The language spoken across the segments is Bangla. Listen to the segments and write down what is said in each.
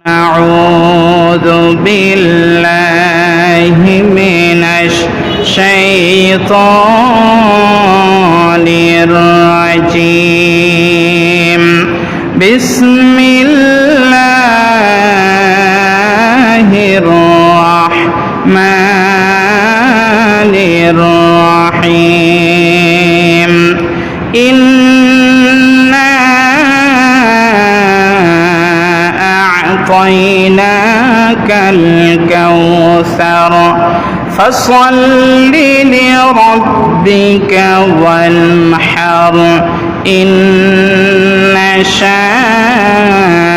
أعوذ بالله من الشيطان الرجيم بسم الله الرحمن الرحيم إنا أعطيناك الكوثر فصل لربك وانحر إن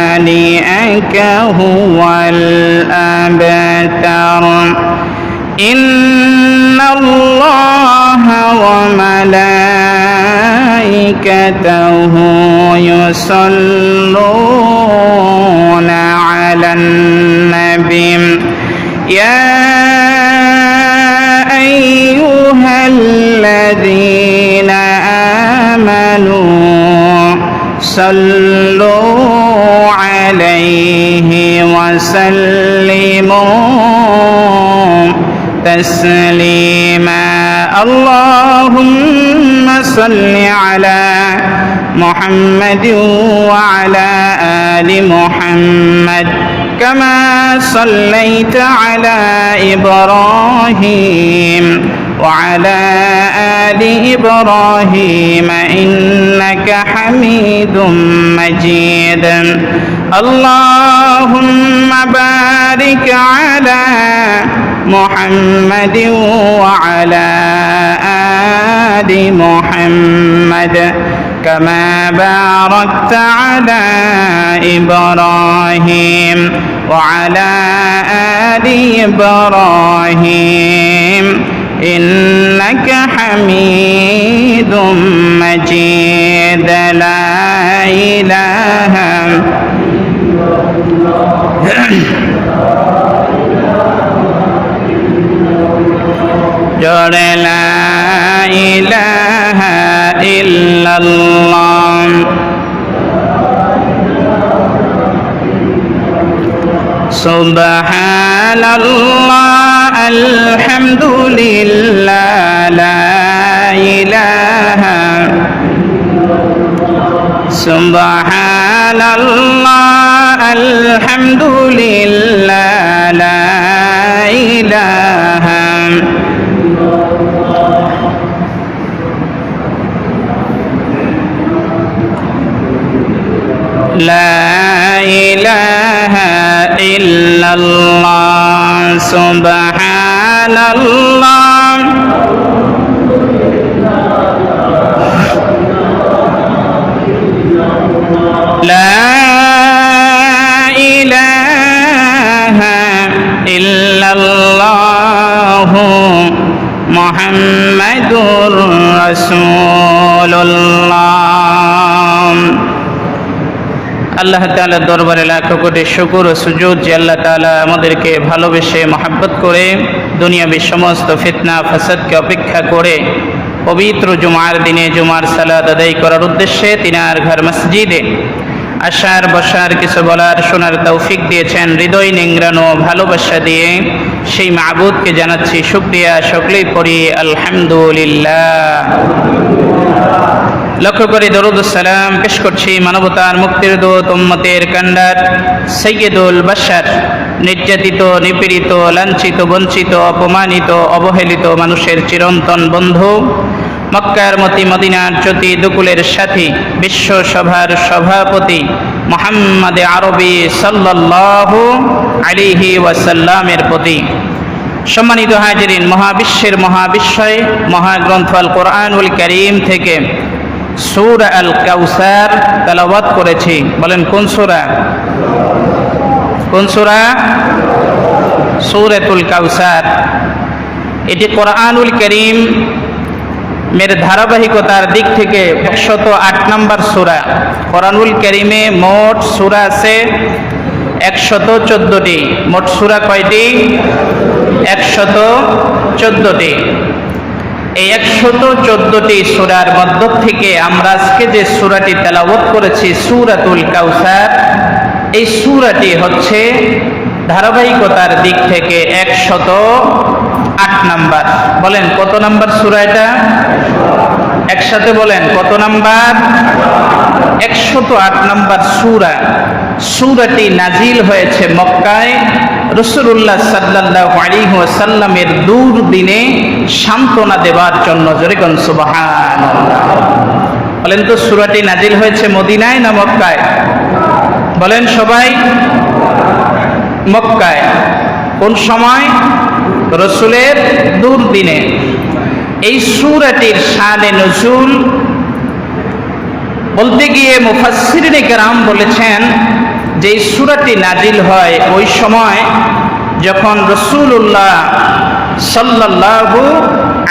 شانئك هو الأبتر إن الله وملائكته يصلون على النبي يا أيها الذين آمنوا صلوا عليه وسلموا تسليما اللهم صل على محمد وعلى آل محمد كما صليت على إبراهيم وعلى آل إبراهيم إنك حميد مجيد اللهم بارك على محمد وعلى آل محمد كما باركت على إبراهيم وعلى آل إبراهيم إنك حميد مجيد لا إله لا إله إلا الله سبحان الله الحمد لله لا إله سبحان الله الحمد لله لا إله لا إله إلا الله سبحان الله لا إله إلا الله محمد رسول الله আল্লাহ তাআলার দরবারে লাখো কোটি শুকর ও সুজুদ যে আল্লাহ তাআলা আমাদেরকে ভালোবেসে মহব্বত করে দুনিয়াবি সমস্ত ফিতনা ফাসাদকে উপেক্ষা করে পবিত্র জুমার দিনে জুমার সালাত আদায় করার উদ্দেশ্যে তিনার ঘর মসজিদে আসার বসার কিছু বলার শোনার তৌফিক দিয়েছেন হৃদয় নিংড়ানো ভালোবাসা দিয়ে সেই মাবুদকে জানাচ্ছি শুকরিয়া সকলেই পড়ি আলহামদুলিল্লাহ লক্ষ্য করে দরুদ সালাম পেশ করছি মানবতার মুক্তির দূত উম্মতের কান্ডার সৈয়দুল বাশার নির্যাতিত নিপীড়িত লাঞ্ছিত বঞ্চিত অপমানিত অবহেলিত মানুষের চিরন্তন বন্ধু মক্কার মতি মদিনার জ্যোতি দুকুলের সাথী বিশ্ব সভার সভাপতি মুহাম্মদ আরবি সাল্লাল্লাহু আলাইহি ওয়াসাল্লামের প্রতি সম্মানিত হাজিরিন মহাবিশ্বের মহাবিশ্বয় মহাগ্রন্থ আল কোরআনুল কারীম থেকে সূরা আল কাউসার তেলাওয়াত করেছি বলেন কোন সূরা সূরাতুল কাউসার এটি কোরআনুল কারীম মের ধারাবাহিকতার দিক থেকে 108 নম্বর সূরা কোরআনুল কারীমে মোট সূরা আছে 114টি মোট সূরা কয়টি 114টি এই 114টি সূরার মধ্য থেকে আমরা আজকে যে সূরাটি তেলাওয়াত করেছি সূরাতুল কাউসার এই সূরাটি হচ্ছে ধারাবাহিকতার দিক থেকে 108 নাম্বার। বলেন কত নাম্বার সূরা এটা? একসাথে বলেন কত নাম্বার? 108 নাম্বার সূরা। সূরাটি নাজিল হয়েছে মক্কায় রাসূলুল্লাহ সাল্লাল্লাহু আলাইহি ওয়াসাল্লামের দুর্দিনে সান্ত্বনা দেওয়ার জন্য। জোরে কোন সুবহানাল্লাহ। বলেন তো সূরাটি নাজিল হয়েছে মদিনায় না মক্কায়? বলেন সবাই। মক্কায়। কোন সময়? রাসূলের দুর্দিনে। এই সূরাটির শানে নুজুল বলতে গিয়ে মুফাসসিরিনে কেরাম বলেছেন যে এই সূরাটি নাজিল হয় ওই সময় যখন রাসূলুল্লাহ সাল্লাল্লাহু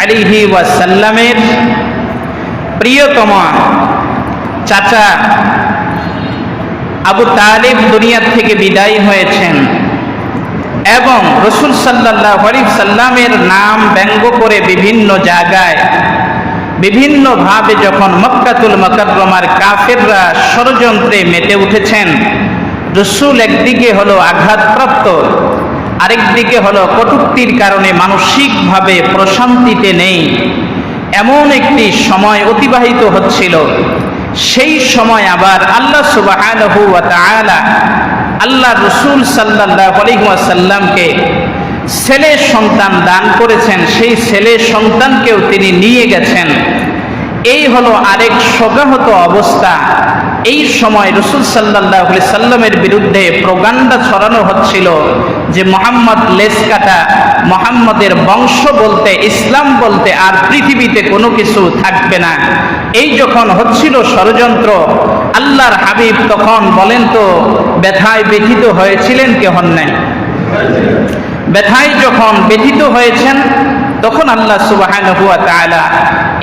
আলাইহি ওয়াসাল্লামের প্রিয়তম চাচা আবু তালিব দুনিয়া থেকে বিদায় হয়েছেন এবং রাসূল সাল্লাল্লাহু আলাইহি সাল্লামের নাম ব্যঙ্গ করে বিভিন্ন জায়গায় বিভিন্নভাবে যখন মক্কাতুল মুকাররমার কাফেররা ষড়যন্ত্রে মেতে উঠেছেন, রাসূল একদিকে হলো আঘাতপ্রাপ্ত, আরেকদিকে হলো কটূক্তির কারণে মানসিকভাবে প্রশান্তিতে নেই, এমন একটি সময় অতিবাহিত হচ্ছিল। সেই সময় আবার আল্লাহ সুবহানাহু ওয়া তাআলা আল্লাহ রাসূল সাল্লাল্লাহু আলাইহি ওয়াসাল্লামকে ছেলে সন্তান দান করেছেন, সেই ছেলে সন্তানকেও তিনি নিয়ে গেছেন। এই হলো আরেক শোকাহত অবস্থা। এই সময় রাসূল সাল্লাল্লাহু আলাইহি সাল্লামের বিরুদ্ধে প্রোপাগান্ডা ছড়ানো হচ্ছিল যে মুহাম্মদ লেজ কাটা, মুহাম্মদের বংশ বলতে ইসলাম বলতে আর পৃথিবীতে কোনো কিছু থাকবে না। এই যখন হচ্ছিল ষড়যন্ত্র, আল্লাহর হাবিব তখন বলেন তো ব্যথায় ব্যথিত হয়েছিলেন কে হন নাই? ব্যথায় যখন ব্যথিত হয়েছেন তখন আল্লাহ সুবহানাহু ওয়া তাআলা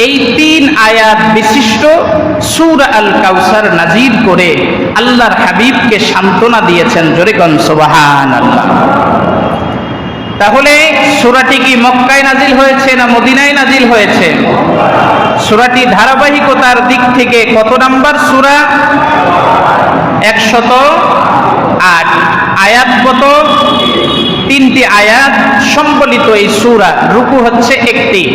এই 3 আয়াত বিশিষ্ট সূরা আল কাউসার নাজিল করে আল্লাহর হাবিবকে সান্ত্বনা দিয়েছেন। জোরে কোন সুবহানাল্লাহ। তাহলে সূরাটি কি মক্কায় নাজিল হয়েছে না মদিনায় নাজিল হয়েছে? সূরাটি ধারাবাহিকতার দিক থেকে কত নাম্বার সূরা? 108। আয়াত কত? 3টি আয়াত সম্বলিত এই সূরা। রুকু হচ্ছে 1টি।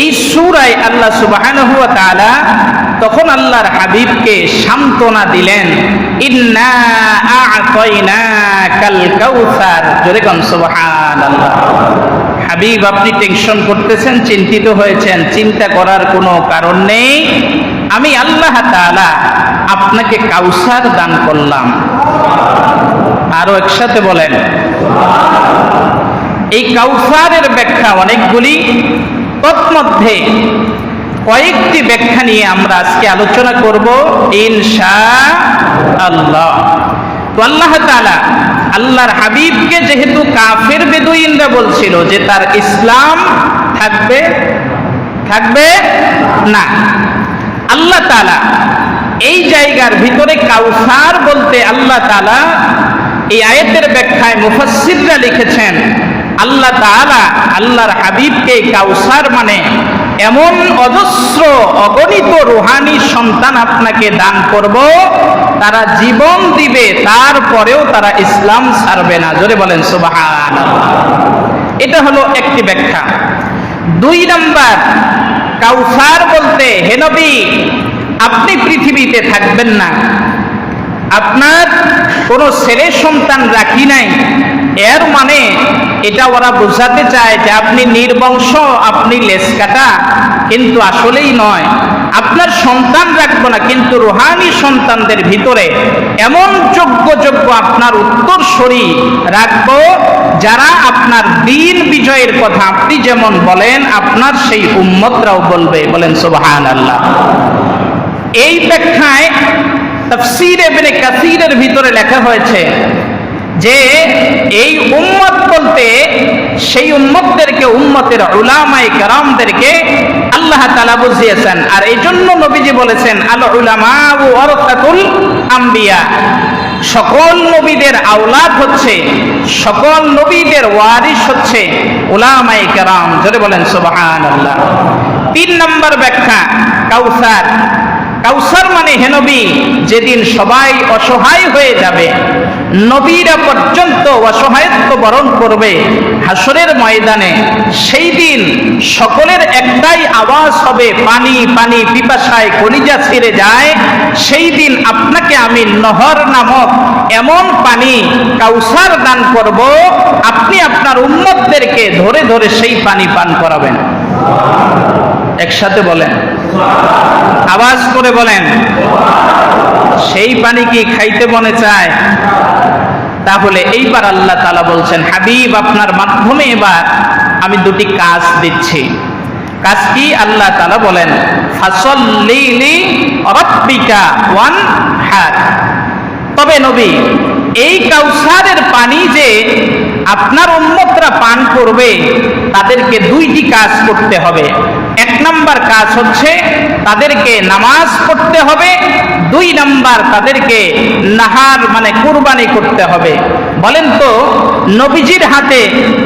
এই সূরায় আল্লাহ সুবহানাহু ওয়া তাআলা তখন আল্লাহর হাবিবকে সান্ত্বনা দিলেন, ইন্না আ'তাইনাকাল কাউসার। জোরে কোন সুবহানাল্লাহ। হাবিব আপনি টেনশন করতেছেন, চিন্তিত হয়েছেন, চিন্তা করার কোনো কারণ নেই। আমি আল্লাহ তাআলা আপনাকে কাউসার দান করলাম। আরো একসাথে বলেন। এই কাউসারের ব্যাখ্যা অনেকগুলি, তন্মধ্যে কয়েকটি ব্যাখ্যা নিয়ে আমরা আজকে আলোচনা করব ইনশাআল্লাহ। তো আল্লাহ তাআলা আল্লাহর হাবিবকে যেহেতু কাফের বেদুইনরা বলছিল যে তার ইসলাম থাকবে না, আল্লাহ তাআলা এই জায়গার ভিতরে কাউসার বলতে আল্লাহ তাআলা এই আয়াতের ব্যাখ্যায় মুফাসসিররা লিখেছেন আল্লাহ তাআলা আল্লাহর হাবিবকে কাউসার মানে এমন অজস্র অগণিত রূহানি সন্তান আপনাকে দান করব, তারা জীবন দিবে তারপরেও তারা ইসলাম ছাড়বে না। জোরে বলেন সুবহানাল্লাহ। এটা হলো একটি ব্যাখ্যা। 2 নাম্বার, কাউসার বলতে হে নবী আপনি পৃথিবীতে থাকবেন না, আপনার কোনো ছেলে সন্তান রাখি নাই, এর মানে এটা ওরা বোঝাতে চায় যে আপনি নির্বংশ, আপনি লেজ কাটা, কিন্তু আসলেই নয়। আপনার সন্তান রাখবো না, কিন্তু রূহানি সন্তানদের ভিতরে এমন যোগ্য আপনার উত্তরসূরি রাখবো যারা আপনার দ্বীন বিজয়ের কথা আপনি যেমন বলেন আপনার সেই উম্মতরাও বলবে। বলেন সুবহানাল্লাহ। এই ব্যাখ্যায় তাফসীর ইবনে কাসীরের ভিতরে লেখা হয়েছে যে এই উম্মত বলতে সেই উম্মতদেরকে, উম্মতের উলামায়ে কেরামদেরকে আল্লাহ তাআলা বুঝিয়েছেন। আর এই জন্য নবীজি বলেছেন আল উলামা ওয়ারাসাতুল আম্বিয়া, সকল নবীদের আওলাদ হচ্ছে, সকল নবীদের ওয়ারিস হচ্ছে উলামায়ে কেরাম। জোরে বলেন সুবহানাল্লাহ। 3 নম্বর ব্যাখ্যা কাউসার, কাউসার মানে হে নবী, যেদিন সবাই অসহায় হয়ে যাবে, নবীরা পর্যন্ত অসহায়ত্ব বরণ করবে হাসরের ময়দানে, সেই দিন সকলের একটাই আওয়াজ হবে, পানি পানি, পিপাসায় কলিজা ছিঁড়ে যায়। সেই দিন আপনাকে আমি নহর নামক এমন পানি কাউসার দান করব, আপনি আপনার উম্মতদেরকে ধরে ধরে সেই পানি পান করাবেন। একসাথে বলেন, আওয়াজ করে বলেন। সেই পানি কি খাইতে মনে চায়? তাহলে এইবার আল্লাহ তাআলা বলছেন, হাবিব আপনার মাধ্যমে এবার আমি দুটি কাজ দিচ্ছি। কাজ কি? আল্লাহ তাআলা বলেন, ফাসাল্লি লিরাব্বিকা ওয়ানহার। তবে নবী, এই কাউসারের পানি যে আপনার উম্মতরা পান করবে, তাদেরকে দুইটি কাজ করতে হবে। এক নাম্বার কাজ হচ্ছে তাদেরকে নামাজ পড়তে হবে, দুই নাম্বার তাদেরকে নাহার মানে কুরবানি করতে হবে। বলেন তো, নবীজির হাতে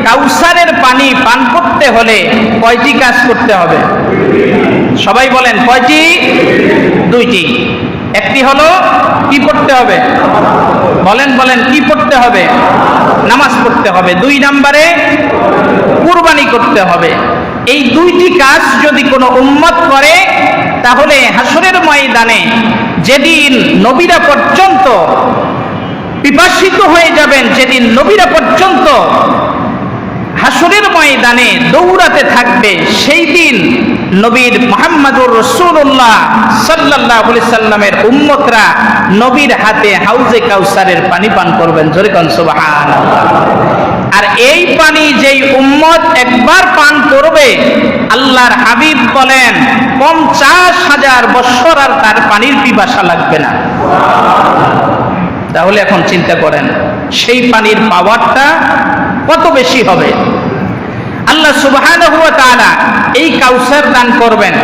কাউসারের পানি পান করতে হলে কয়টি কাজ করতে হবে? সবাই বলেন, কয়টি? দুইটি। একটি হলো কি পড়তে হবে? বলেন বলেন, কি পড়তে হবে? নামাজ পড়তে হবে। দুই নম্বরে কুরবানি করতে হবে। এই দুইটি কাজ যদি কোনো উম্মত করে, তাহলে হাসরের ময়দানে যেদিন নবীরা পর্যন্ত পিপাসিত হয়ে যাবেন, যেদিন নবীরা পর্যন্ত হাসরের ময়দানে দৌড়াতে থাকবে, সেই দিন নবীর মুহাম্মদুর রাসূলুল্লাহ সাল্লাল্লাহু আলাইহি সাল্লামের উম্মতরা নবীর হাতে হাউজে কাউসারের পানি পান করবেন। জোরে কোন সুবহানাল্লাহ। আর এই পানি যেই উম্মত একবার পান করবে, আল্লাহর হাবিব বলেন 50,000 বছর আর তার পানির পিপাসা লাগবে না। তাহলে এখন চিন্তা করেন সেই পানির পাওয়ারটা কত বেশি হবে। আল্লাহ সুবহানাহু ওয়া তাআলা এই কাউসার দান করবেন।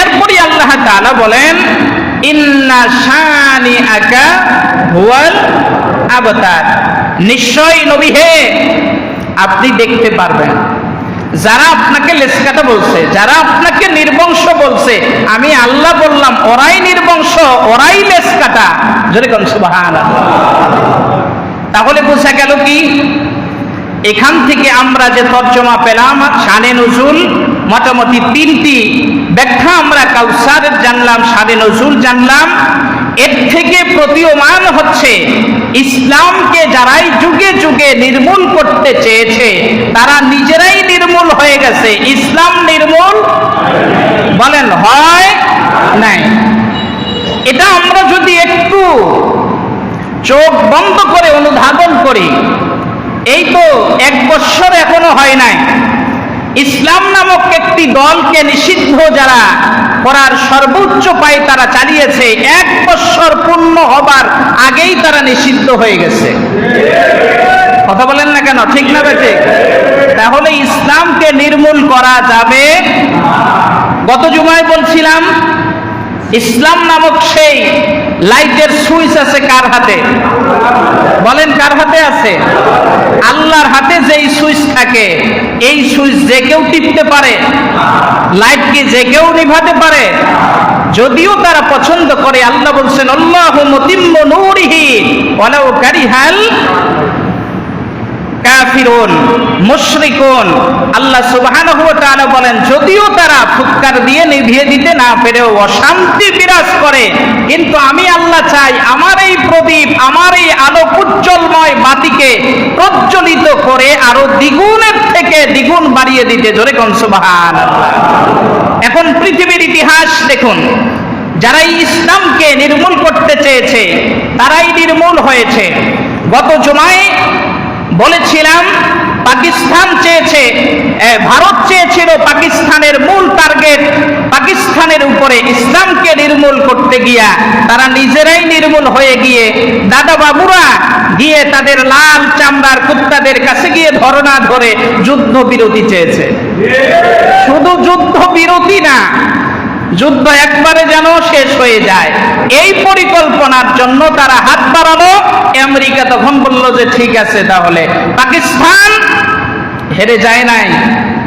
এরপরই আল্লাহ তাআলা বলেন, ইন্না শানিআকা হুয়াল আবতার। নিশ্চয় নবী হে, আপনি দেখতে পারবেন। যারা আপনাকে লেসকাটা বলছে, যারা আপনাকে নির্বংশ বলছে, আমি আল্লাহ বললাম ওরাই নির্বংশ, ওরাই লেসকাটা। জোরে কোন সুবহানাল্লাহ। তাহলে বোঝা গেল কি, এখান থেকে আমরা যে তর্জমা পেলাম, শানে নুজুল মোটামুটি তিনটি ব্যাখ্যা আমরা কাউসারের জানলাম, শানে নুজুল জানলাম। এর থেকে প্রতীয়মান হচ্ছে ইসলামকে যারাই যুগে যুগে নির্মূল করতে চেয়েছে, তারা নিজেরাই নির্মূল হয়ে গেছে। ইসলাম নির্মূল বলেন হয় নাই। এটা আমরা যদি একটু চোখ বন্ধ করে অনুধাবন করি, এই তো 1 বছর এখনো হয় নাই, ইসলাম নামক একটি দলকে নিষিদ্ধ যারা করার সর্বোচ্চ পায় তারা চালিয়েছে, 1 বছর পূর্ণ হবার আগেই তারা নিষিদ্ধ হয়ে গেছে। কথা বলেন না কেন? ঠিক না বেঠে? তাহলে ইসলামকে নির্মূল করা যাবে। গত জুমায় বলছিলাম, ইসলাম নামক সেই লাইটের সুইচ আছে কার হাতে? বলেন, কার হাতে আছে? আল্লাহর হাতে যেই সুইচ থাকে, এই সুইচ যে কেউ টিপতে পারে? লাইট কি যে কেউ নিভাতে পারে? যদিও তারা পছন্দ করে। আল্লাহ বলছেন, আল্লাহু মুতিম্মু নূরিহি ওয়ালাউ কারিহাল কাফিরুন মুশরিকুন। আল্লাহ সুবহানাহু ওয়া তাআলা বলেন, যদিও তারা ফুৎকার দিয়ে নিভিয়ে দিতে না পেরেও অশান্তি বিরাজ করে, কিন্তু আমি আল্লাহ চাই আমার এই প্রদীপ, আমার এই আলোক উজ্জ্বলময় বাতিকে প্রজ্বলিত করে আরো দ্বিগুণের থেকে দ্বিগুণ বাড়িয়ে দিতে। জোরে কোন সুবহানাল্লাহ। এখন পৃথিবীর ইতিহাস দেখুন, যারা ইসলামকে নির্মূল করতে চেয়েছে তারাই নির্মূল হয়েছে। গত জুমায় বলেছিলাম, পাকিস্তান চেয়েছে, ভারত চেয়েছিল পাকিস্তানের মূল টার্গেট পাকিস্তানের উপরে ইসলামকে নির্মূল করতে গিয়া তারা নিজেরাই নির্মূল হয়ে গিয়ে দাদা বাবুরা গিয়ে তাদের লাল চামড়ার কুত্তাদের কাছে গিয়ে ধর্ণা ধরে যুদ্ধ বিরতি চেয়েছে। শুধু যুদ্ধ বিরতি না, যুদ্ধ একবারে যেন শেষ হয়ে যায়, এই পরিকল্পনার জন্য তারা হাত বাড়ালো। আমেরিকা তখন বলল যে ঠিক আছে, তাহলে পাকিস্তান হেরে যায় নাই।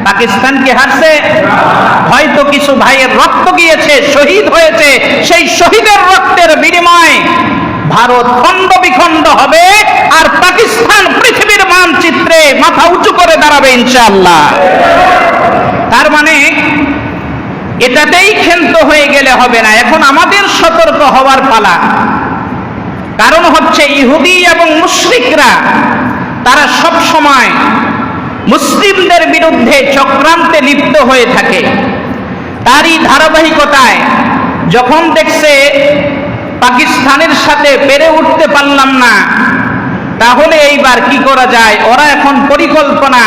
পাকিস্তান কি হারছে? হয়তো কিছু ভাইয়ের রক্ত গিয়েছে, শহীদ হয়েছে, সেই শহীদের রক্তের বিনিময়ে ভারত খণ্ড বিখণ্ড হবে, আর পাকিস্তান পৃথিবীর মানচিত্রে মাথা উঁচু করে দাঁড়াবে ইনশাআল্লাহ। তার মানে এটাতেই ক্ষান্ত হয়ে গেলে হবে না, এখন আমাদের সতর্ক হওয়ার পালা। কারণ হচ্ছে ইহুদি এবং মুশরিকরা তারা সব সময় মুসলিমদের বিরুদ্ধে চক্রান্তে লিপ্ত হয়ে থাকে। তারই ধারাবাহিকতায় যখন দেখছে পাকিস্তানের সাথে পেরে উঠতে পারলাম না, তাহলে এইবার কি করা যায়, ওরা এখন পরিকল্পনা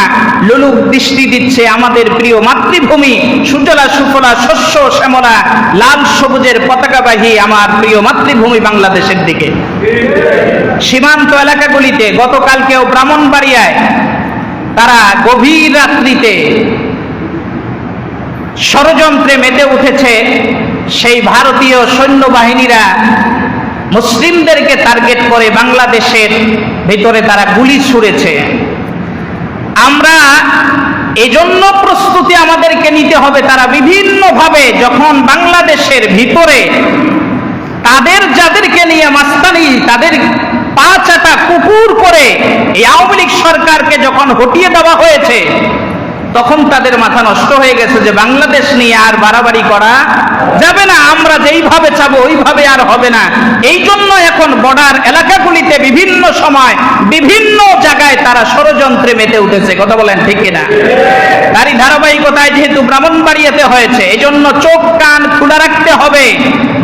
লোলুপ দৃষ্টি দিচ্ছে আমাদের প্রিয় মাতৃভূমি, সুজলা সুফলা শস্য শ্যামলা লাল সবুজের পতাকাবাহী আমার প্রিয় মাতৃভূমি বাংলাদেশের দিকে। সীমান্ত এলাকাগুলিতে গতকালকেও ব্রাহ্মণবাড়িয়ায় তারা গভীর রাত্রিতে ষড়যন্ত্রে মেতে উঠেছে। সেই ভারতীয় সৈন্যবাহিনীরা মুসলিমদেরকে টার্গেট করে বাংলাদেশের ভিতরে তারা গুলি ছুড়েছে। আমরা এজন্য প্রস্তুতি আমাদেরকে নিতে হবে, তারা বিভিন্নভাবে যখন বাংলাদেশের ভিতরে তাদের যাদেরকে নিয়ে মাস্তানি, তাদের পা চাটা কুকুর করে এই আওয়ামী লীগ সরকারকে যখন হটিয়ে দেওয়া হয়েছে, তখন তাদের মাথা নষ্ট হয়ে গেছে যে বাংলাদেশ নিয়ে আর বাড়াবাড়ি করা যাবে না, আমরা যেইভাবে চাবো ওইভাবে আর হবে না। এই জন্য এখন বর্ডার এলাকাগুলিতে বিভিন্ন সময় বিভিন্ন জায়গায় তারা ষড়যন্ত্রে মেতে উঠেছে। কথা বলেন ঠিক কিনা? তারই ধারাবাহিকতায় যেহেতু ব্রাহ্মণবাড়িয়াতে হয়েছে, এই জন্য চোখ কান খোলা রাখতে হবে।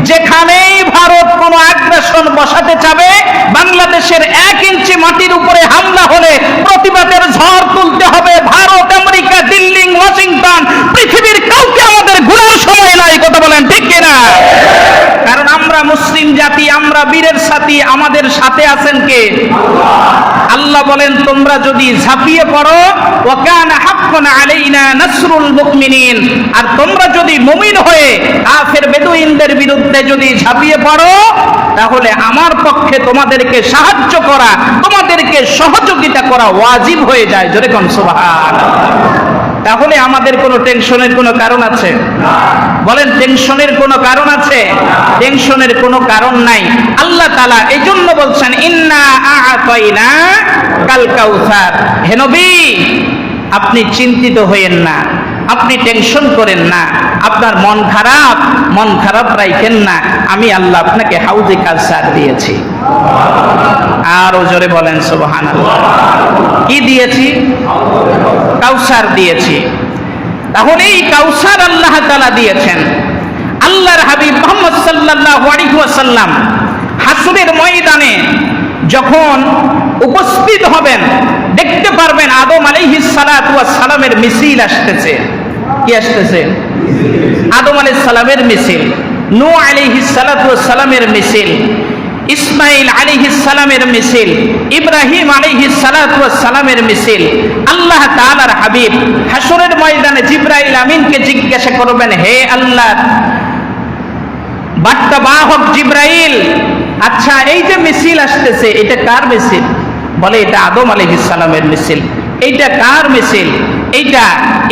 যেখানেই ভারত কোনো আগ্রাসন বসাতে চাবে, বাংলাদেশের 1 ইঞ্চি মাটির উপরে হামলা হলে প্রতিবাদের ঝড় তুলতে হবে। ভারত, আমেরিকা, দিল্লি, ওয়াশিংটন, পৃথিবীর কাউকে আমাদের ঘোরার সময় নাই। কথা বলেন ঠিক কিনা? কারণ আমরা মুসলিম জাতি, আমরা বীরের সাথী, আমাদের সাথে আছেন কে? আল্লাহ বলেন, তোমরা যদি ঝাঁপিয়ে পড়ো, ওয়া কানা হাক্কান আলাইনা নাসরুল মুমিনিন, আর তোমরা যদি মুমিন হয়ে কাফের বেদুইনদের বিরুদ্ধে যদি ঝাঁপিয়ে পড়ো, তাহলে আমার পক্ষে তোমাদেরকে সাহায্য করা, তোমাদেরকে সহযোগিতা করা ওয়াজিব হয়ে যায়। জোরে কোন সুবহানাল্লাহ। তাহলে আমাদের কোনো টেনশনের কোনো কারণ আছে? বলেন, টেনশনের কোনো কারণ আছে? টেনশনের কোনো কারণ নাই। আল্লাহ তাআলা এই জন্য বলছেন, ইন্না আ'তাইনা কাল কাউসার। হে নবী, আপনি চিন্তিত হইেন না, আপনি টেনশন করেন না, আপনার মন খারাপ রাখেন না, আমি আল্লাহ আপনাকে হাউজে কাউসার দিয়েছি। আরো জোরে বলেন সুবহানাল্লাহ। কি দিয়েছি? কাউসার দিয়েছি। তাহলে এই কাউসার আল্লাহ তাআলা দিয়েছেন। আল্লাহর হাবিব মুহাম্মদ সাল্লাল্লাহু আলাইহি ওয়াসাল্লাম হাসরের ময়দানে যখন উপস্থিত হবেন, দেখতে পারবেন আদম আলাইহিস সালাতু ওয়াস সালামের মিছিল আসতেছে। কি আসতেছে? আদম আলাইহিস সালামের মিছিল, নূহ আলাইহিস সালাতু ওয়াস সালামের মিছিল, ইসমাইল আলাইহিস সালামের মিছিল, ইব্রাহিম আলাইহিস সালাতু ওয়াস সালামের মিছিল। আল্লাহ তাআলার হাবিব হাসরের ময়দানে জিবরাইল আমিনকে জিজ্ঞাসা করবেন, হে আল্লাহ বার্তা বাহক জিবরাইল, আচ্ছা এই যে মিছিল আসতেছে, এটা কার মিছিল? বলে, এটা আদম আলাইহিস সালামের মিছিল। এইটা কার মিছিল? এইটা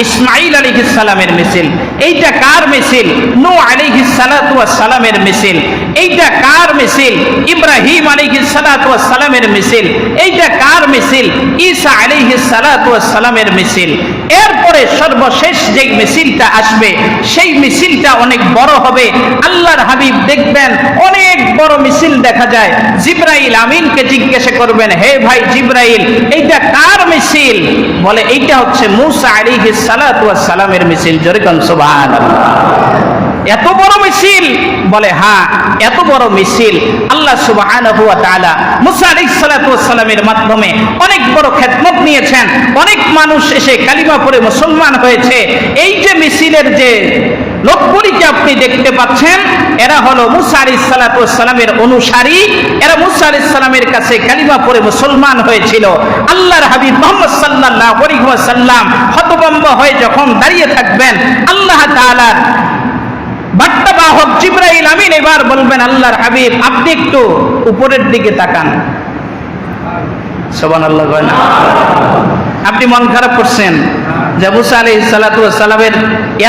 ইসমাইল আলাইহিস সালামের মিছিল। এইটা কার মিছিল? নূহ আলাইহিস সালাতু ওয়াস সালামের মিছিল। এইটা কার মিছিল? ইব্রাহিম আলাইহিস সালাতু ওয়াস সালামের মিছিল। এইটা কার মিছিল? ঈসা আলাইহিস সালাতু ওয়াস সালামের মিছিল। এরপরে সর্বশেষ যে মিছিলটা আসবে, সেই মিছিলটা অনেক বড় হবে। আল্লাহর হাবিব দেখবেন অনেক বড় মিছিল দেখা যায়। জিবরাইল আমিনকে জিজ্ঞাসা করবেন, হে ভাই জিবরাইল, এইটা কার মিছিল? বলে, এইটা হচ্ছে মুসা আলাইহিস সালাতু ওয়াস সালামের মিছিল। জোরে কোন সুবহানাল্লাহ। এত বড় মিছিল? বলে, হ্যাঁ, এত বড় মিছিল। আল্লাহ সুবহানাহু ওয়া তাআলা মুসা আলাইহিস সালাতু ওয়াস সালামের মাধ্যমে অনেক বড় খেদমত নিয়েছেন। অনেক মানুষ এসে কালিমা পড়ে মুসলমান হয়েছে। এই যে মিছিলের যে লোকগুলিকে আপনি দেখতে পাচ্ছেন, এরা হলো মুসা আলাইহিস সালাতু ওয়াস সালামের অনুসারী। এরা মুসা আলাইহিস সালামের কাছে কালিমা পড়ে মুসলমান হয়েছিল। আল্লাহর হাবিব মুহাম্মদ সাল্লাল্লাহু আলাইহি ওয়াসাল্লাম হতভম্ব হয়ে যখন দাঁড়িয়ে থাকবেন, আল্লাহ তাআলার বার্তা বাহক জিবরাইল আমিন এবার বলবেন, আল্লাহর হাবিব আপনি একটু উপরের দিকে তাকান। সুবহানাল্লাহ কয় না? আপনি মন খারাপ করছেন যে মুসা আলাইহিস সালাতু ওয়াস সালামের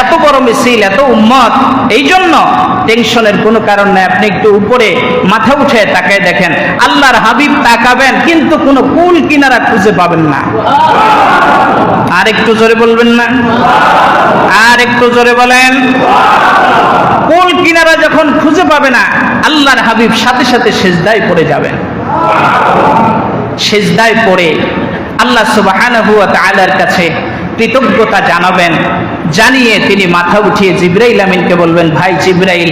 এত বড় মিছিল, এত উম্মত, এই জন্য টেনশনের কোনো কারণ নাই। আপনি একটু উপরে মাথা উঠে তাকায় দেখেন, আল্লাহর হাবিব তাকাবেন কিন্তু কোনো কুল কিনারা খুঁজে পাবেন না। আর একটু জোরে বলবেন না? আর একটু জোরে বলেন। কুল কিনারা যখন খুঁজে পাবে না, আল্লাহর হাবিব সাথে সাথে সিজদায় পড়ে যাবেন। সিজদায় পড়ে আল্লাহ সুবহানাহু ওয়া তাআলার কাছে কৃতজ্ঞতা জানাবেন। জানিয়ে তিনি মাথা উঠিয়ে জিবরাইল আমিনকে বলবেন, ভাই জিবরাইল,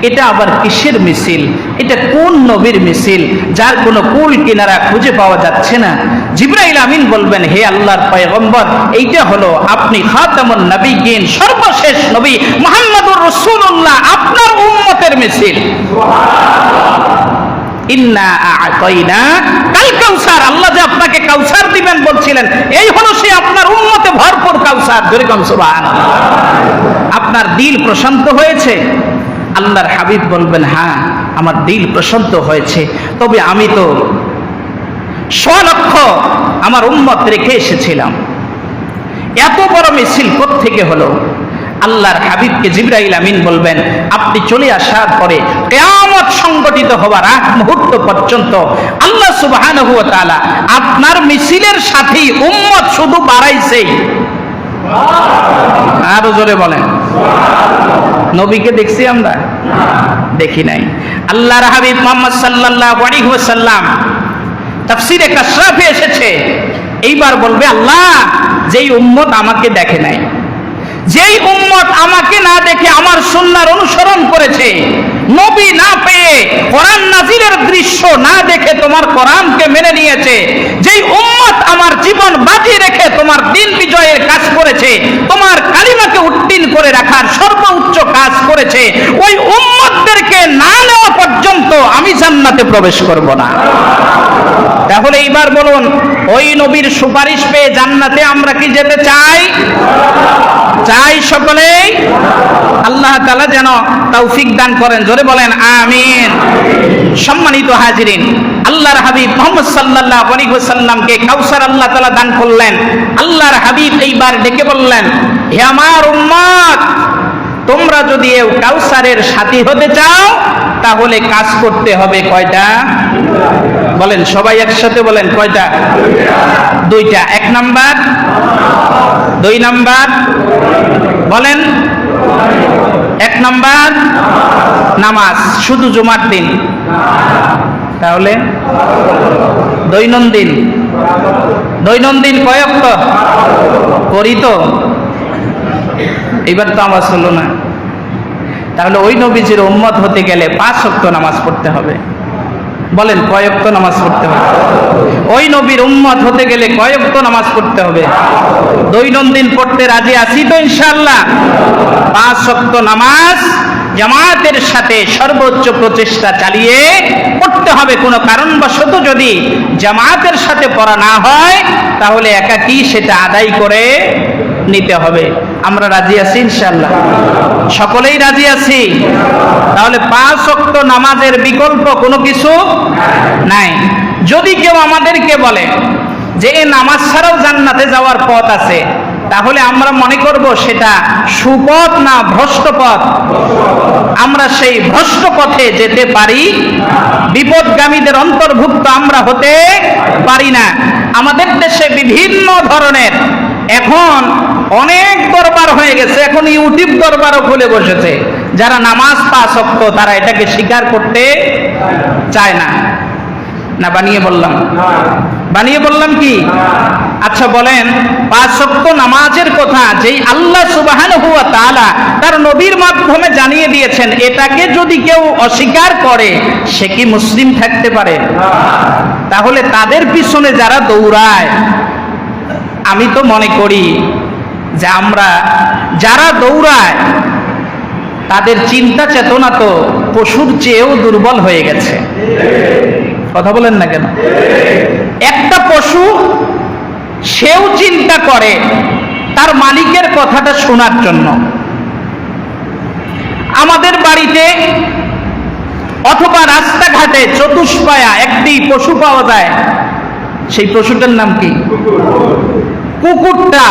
এটা আবার কিসের মিছিল? এটা কোন নবীর মিছিল যার কোনো কুল কিনারা খুঁজে পাওয়া যাচ্ছে না? জিবরাইল আমিন বলবেন, হে আল্লাহর পয়গম্বর, এইটা হলো আপনি খাতামুন নবিয়্যিন, সর্বশেষ নবী মুহাম্মদুর রাসূলুল্লাহ, আপনার উম্মতের মিছিল। ইন্না আ'তাইনা কাল কাউসার, আল্লাহ যে আপনাকে কাউসার দিবেন বলছিলেন, এই হলো সে আপনার উম্মতে ভরপুর কাউসার। জোরে কোন সুবহানাল্লাহ। আপনার দিল প্রশান্ত হয়েছে? আল্লাহর হাবিব বলবেন, হ্যাঁ আমার দিল প্রশান্ত হয়েছে, তবে আমি তো 100 লক্ষ আমার উম্মত রেখে এসেছিলাম, এত বড় মিছিল কোত্থেকে হলো? আল্লাহর হাবিবকে জিবরাইল আমিন বলবেন, আপনি চলে আসার পরে কিয়ামত সংগঠিত হবার আগ মুহূর্ত পর্যন্ত আল্লাহ সুবহানাহু ওয়া তাআলা আপনার মিছিলের সাথে উম্মত শুধু বাড়াইছেই। আরো জোরে বলেন। নবীকে দেখছি আমরা? দেখি নাই। আল্লাহর হাবিব মুহাম্মদ সাল্লাল্লাহু আলাইহি ওয়াসাল্লাম তাফসীরে কাশফে এসেছে, এইবার বলবে, আল্লাহ যেই উম্মত আমাকে দেখে নাই, যেই উম্মত আমাকে না দেখে আমার সুন্নাহর অনুসরণ করেছে, নবী না পেয়ে কোরআন নাজিলের দৃশ্য না দেখে তোমার কোরআনকে মেনে নিয়েছে, যেই উম্মত আমার জীবন বাজি রেখে তোমার দিন বিজয়ের কাজ করেছে, তোমার কালিমাকে উত্তীর্ণ করে রাখার সর্বোচ্চ কাজ করেছে, ওই উম্মতদেরকে না নেওয়া পর্যন্ত আমি জান্নাতে প্রবেশ করব না। তাহলে এইবার বলুন, ওই নবীর সুপারিশ পেয়ে জান্নাতে আমরা কি যেতে চাই? চাই সকলেই। আল্লাহ তাআলা যেন তৌফিক দান করেন। জোরে বলেন আমিন। সম্মানিত হাজিরিন, আল্লাহর হাবিব মুহাম্মদ সাল্লাল্লাহু আলাইহি ওয়াসাল্লামকে কাউসার আল্লাহ তাআলা দান করলেন। আল্লাহর হাবিব এইবার ডেকে বললেন, হে আমার উম্মত, তোমরা যদি এই কাউসারের সাথী হতে চাও তাহলে কাজ করতে হবে কয়টা? বলেন সবাই একসাথে বলেন, কয়টা? দুইটা। 1 নাম্বার, 2 নাম্বার বলেন। 1 নাম্বার নামাজ, শুধু জুমার দিন। তাহলে দৈনন্দিন, দৈনন্দিন কয় ওয়াক্ত করি তো? এইবার তো আওয়াজ হলো না। তাহলে ওই নবীজির উম্মত হতে গেলে 5 ওয়াক্ত নামাজ পড়তে হবে। বলেন কয় ওয়াক্ত নামাজ পড়তে হবে? ওই নবীর উম্মত হতে গেলে কয় ওয়াক্ত নামাজ পড়তে হবে? দৈনন্দিন পড়তে রাজি আছি তো ইনশাআল্লাহ? 5 ওয়াক্ত নামাজ জামাতের সাথে সর্বোচ্চ প্রচেষ্টা চালিয়ে পড়তে হবে। কোনো কারণবশত যদি জামাতের সাথে পড়া না হয় তাহলে একাকী সেটা আদায় করে নিতে হবে। আমরা রাজি আছি ইনশাআল্লাহ? সকলেই রাজি আছি? তাহলে 5 ওয়াক্ত নামাজের বিকল্প কোনো কিছু নাই। যদি কেউ আমাদেরকে বলে যে এই নামাজ ছাড়াও জান্নাতে যাওয়ার পথ আছে, তাহলে আমরা মনে করব সেটা সুপথ না ভ্রষ্ট পথ? আমরা সেই ভ্রষ্ট পথে যেতে পারি, বিপদগামীদের অন্তর্ভুক্ত আমরা হতে পারি না। আমাদের দেশে বিভিন্ন ধরনের এখন অনেক দরবার হয়ে গেছে, এখন ইউটিউব দরবারও খুলে বসেছে। যারা নামাজ 5 ওয়াক্ত তারা এটাকে স্বীকার করতে চায় না। না বানিয়ে বললাম? বানিয়ে বললাম কি? আচ্ছা বলেন, 5 ওয়াক্ত নামাজের কথা যেই আল্লাহ সুবহানাহু ওয়া তাআলা তার নবীর মাধ্যমে জানিয়ে দিয়েছেন, এটাকে যদি কেউ অস্বীকার করে সে কি মুসলিম থাকতে পারে? তাহলে তাদের পিছনে যারা দৌড়ায়, আমি তো মনে করি যে আমরা যারা দৌড়ায় তাদের চিন্তা চেতনা তো পশুর চেয়েও দুর্বল হয়ে গেছে। কথা বলেন না কেন? একটা পশু সেও চিন্তা করে তার মালিকের কথাটা শোনার জন্য। আমাদের বাড়িতে অথবা রাস্তাঘাটে চতুষ্পায়া একটি পশু পাওয়া যায়, সেই পশুটার নাম কি? কুকুরটা।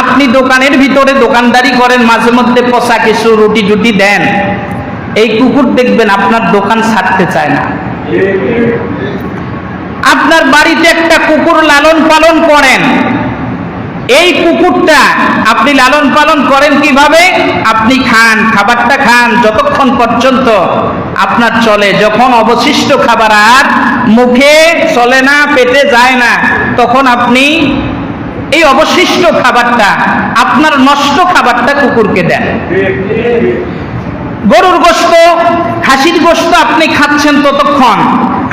আপনি দোকানের ভিতরে দোকানদারি করেন, মাঝে মধ্যে পচা কিছু রুটি টুটি দেন, এই কুকুর দেখবেন আপনার দোকান ছাড়তে চায় না। আপনার বাড়িতে একটা কুকুর লালন পালন করেন, এই কুকুরটা আপনি লালন পালন করেন কিভাবে? আপনি খান, খাবারটা খান যতক্ষণ পর্যন্ত আপনার চলে, যখন অবশিষ্ট খাবার আর মুখে চলে না, পেটে যায় না, তখন আপনি এই অবশিষ্ট খাবারটা, আপনার নষ্ট খাবারটা কুকুরকে দেন। গরুর গোশত, খাসির গোশত আপনি খাচ্ছেন ততক্ষণ,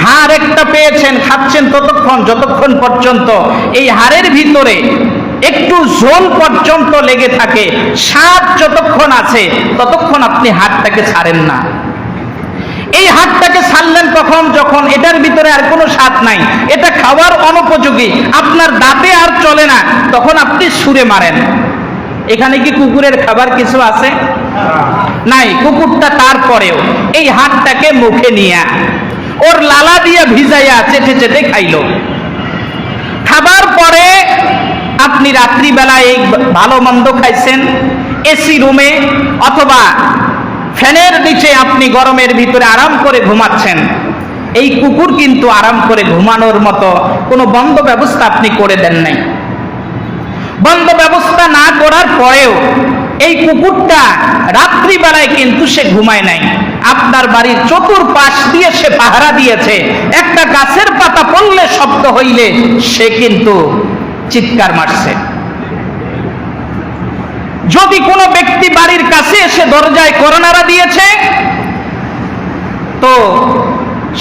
হাড় একটা পেয়েছেন, খাচ্ছেন ততক্ষণ যতক্ষণ পর্যন্ত এই হাড়ের ভিতরে একটু ঝোল পর্যন্ত লেগে থাকে, স্বাদ যতক্ষণ আছে ততক্ষণ আপনি হাড়টাকে ছাড়েন না। এই হাড়টাকে ছাড়লেন কখন? যখন এটার ভিতরে আর কোনো স্বাদ নাই, এটা খাওয়ার অনুপযোগী, আপনার দাঁতে আর চলে না, তখন আপনি ছুঁড়ে মারেন। এখানে কি কুকুরের খাবার কিছু আছে? নাই। কুকুরটা তারপরেও এই হাড়টাকে মুখে নিয়ে ওর লালা দিয়ে ভিজাইয়া চেটে চেটে খাইলো। খাবার পরে আপনি রাত্রিবেলায় ভালো মন্দ খাইছেন, এসি রুমে অথবা ফ্যানের নিচে আপনি গরমের ভিতরে আরাম করে ঘুমাচ্ছেন। এই কুকুর কিন্তু আরাম করে ঘুমানোর মতো কোনো বন্ধ ব্যবস্থা আপনি করে দেন নাই। বন্ধ ব্যবস্থা না করার পরেও এই কুকুরটা রাত্রিবেলায় কিন্তু সে ঘুমায় নাই, আপনার বাড়ির চতুর্পাশ দিয়ে সে পাহারা দিয়েছে। একটা গাছের পাতা পড়লে শব্দ হইলে সে কিন্তু চিৎকার মারছে। যদি কোনো ব্যক্তি বাড়ির কাছে এসে দরজায় করোনারা দিয়েছে, তো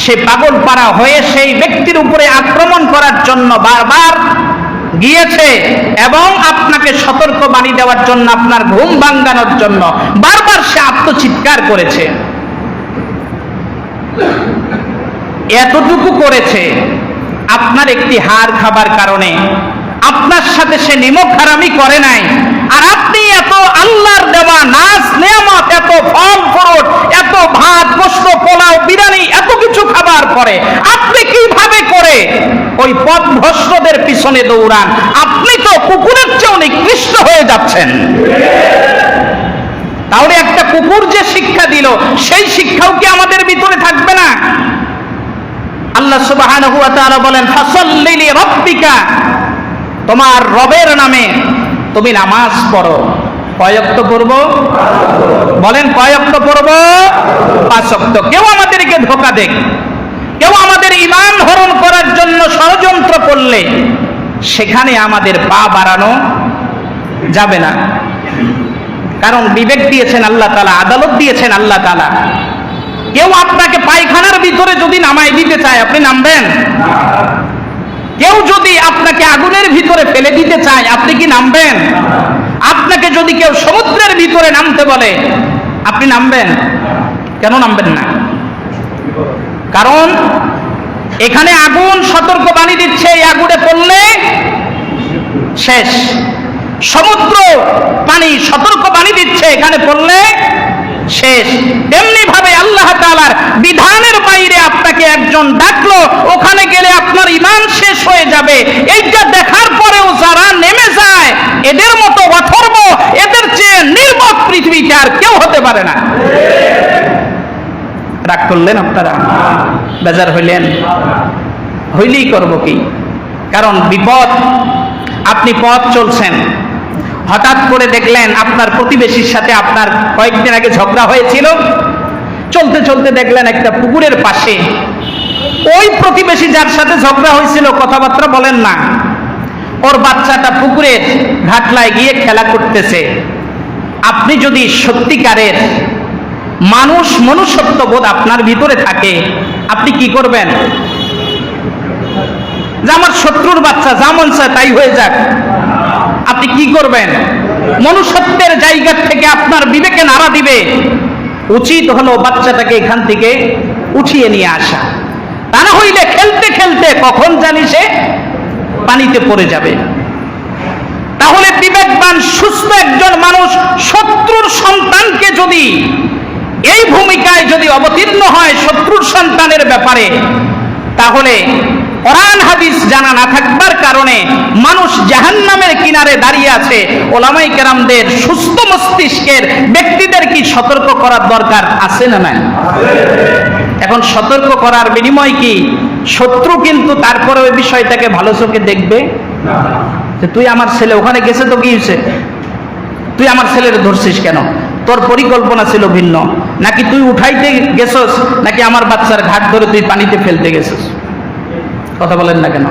সে পাগল পাড়া হয়ে সেই ব্যক্তির উপরে আক্রমণ করার জন্য বারবার গিয়েছে এবং আপনাকে সতর্ক বাণী দেওয়ার জন্য, আপনার ঘুম ভাঙানোর জন্য বারবার সে আত্মচিৎকার করেছে। এতটুকু করেছে আপনার একটি হাড় খাবার কারণে, আপনার সাথে সে নিমক হারামি করে নাই। আর আপনি এত আল্লাহর দেওয়া নাজ নেয়ামত, এত ফল ফ্রুট, এত ভাত গোশত পোলাও বিরিয়ানি, এত কিছু খাবার পরে আপনি কিভাবে করে ওই পথভ্রষ্টদের পিছনে দৌড়ান? আপনি তো কুকুরের চেয়েও নিকৃষ্ট হয়ে যাচ্ছেন। তাহলে একটা কুকুর যে শিক্ষা দিল, সেই শিক্ষাও কি আমাদের ভিতরে থাকবে না? আল্লাহ সুবহানাহু ওয়া তাআলা বলেন, ফাসাল্লি লিরাব্বিকা, তোমার রবের নামে তুমি নামাজ পড়ো। কয় ওয়াক্ত পড়বো? বলেন কয় ওয়াক্ত পড়বো? 5 ওয়াক্ত। কেউ আমাদেরকে ধোঁকা দেখ, কেউ আমাদের ঈমান হরণ করার জন্য ষড়যন্ত্র করলে সেখানে আমাদের পা বাড়ানো যাবে না। কারণ বিবেক দিয়েছেন আল্লাহ তাআলা, আদালত দিয়েছেন আল্লাহ তাআলা। কেউ আপনাকে পায়খানার ভিতরে যদি নামাই দিতে চায়, আপনি নামবেন? কেউ যদি আপনাকে আগুনের ভিতরে ফেলে দিতে চায়, আপনি কি নামবেন? আপনাকে যদি কেউ সমুদ্রের ভিতরে নামতে বলে, আপনি নামবেন? কেন নামবেন না? কারণ এখানে আগুন সতর্ক বাণী দিচ্ছে, এই আগুনে পড়লে শেষ। সমুদ্র পানি সতর্ক বাণী দিচ্ছে, এখানে পড়লে শেষ। তেমনি ভাবে আল্লাহ তাআলার বিধানের বাইরে আপনাকে একজন ডাকলো, ওখানে গেলে আপনার ঈমান শেষ হয়ে যাবে। এইটা দেখার পরেও যারা নেমে যায়, এদের মতো অথর্ব, এদের চেয়ে নির্বোধ পৃথিবীতে আর কেউ হতে পারে না। রাগ করলেন আপনারা? বেজার হইলেন? হইলেই করব কি? কারণ বিপদ। আপনি পথ চলছেন, হঠাৎ করে দেখলেন আপনার প্রতিবেশীর সাথে আপনার কয়েকদিন আগে ঝগড়া হয়েছিল, চলতে চলতে দেখলেন একটা পুকুরের পাশে ওই প্রতিবেশী যার সাথে ঝগড়া হয়েছিল কথাবার্তা বলেন না, ওর বাচ্চাটা পুকুরের ঘাটলায় গিয়ে খেলা করতেছে। আপনি যদি সত্যিকারের মনুষ্যত্ববোধ আপনার ভিতরে থাকে, আপনি কি করবেন? যে আমার শত্রুর বাচ্চা, যা মন চায় তাই হয়ে যাক, আপনি কি করবেন? মনুষ্যত্বের জায়গা থেকে আপনার বিবেকে নাড়া দিবে, উচিত হলো বাচ্চাটাকে এখান থেকে উঠিয়ে নিয়ে আসা। তা না হইলে খেলতে খেলতে কখন জানি সে পানিতে পড়ে যাবে। তাহলে বিবেকবান সুস্থ একজন মানুষ শত্রুর সন্তানকে যদি এই ভূমিকায় যদি অবতীর্ণ হয় শত্রুর সন্তানের ব্যাপারে, তাহলে কোরআন হাদিস জানা না থাকবার কারণে মানুষ জাহান্নামের কিনারে দাঁড়িয়ে আছে। ওলামায়ে কেরামদের সুস্থ মস্তিষ্কের ব্যক্তিদের কি সতর্ক করার দরকার আছে না নাই? এখন সতর্ক করার বিনিময় কি? শত্রু কিন্তু তারপরে ওই বিষয়টাকে ভালো চোখে দেখবে যে তুই আমার ছেলে ওখানে গেছে তো কি হয়েছে, তুই আমার ছেলের ধরছিস কেন, তোর পরিকল্পনা ছিল ভিন্ন, নাকি তুই উঠাইতে গেছস, নাকি আমার বাচ্চার ঘাট ধরে তুই পানিতে ফেলতে গেছস? কথা বলেন না কেন?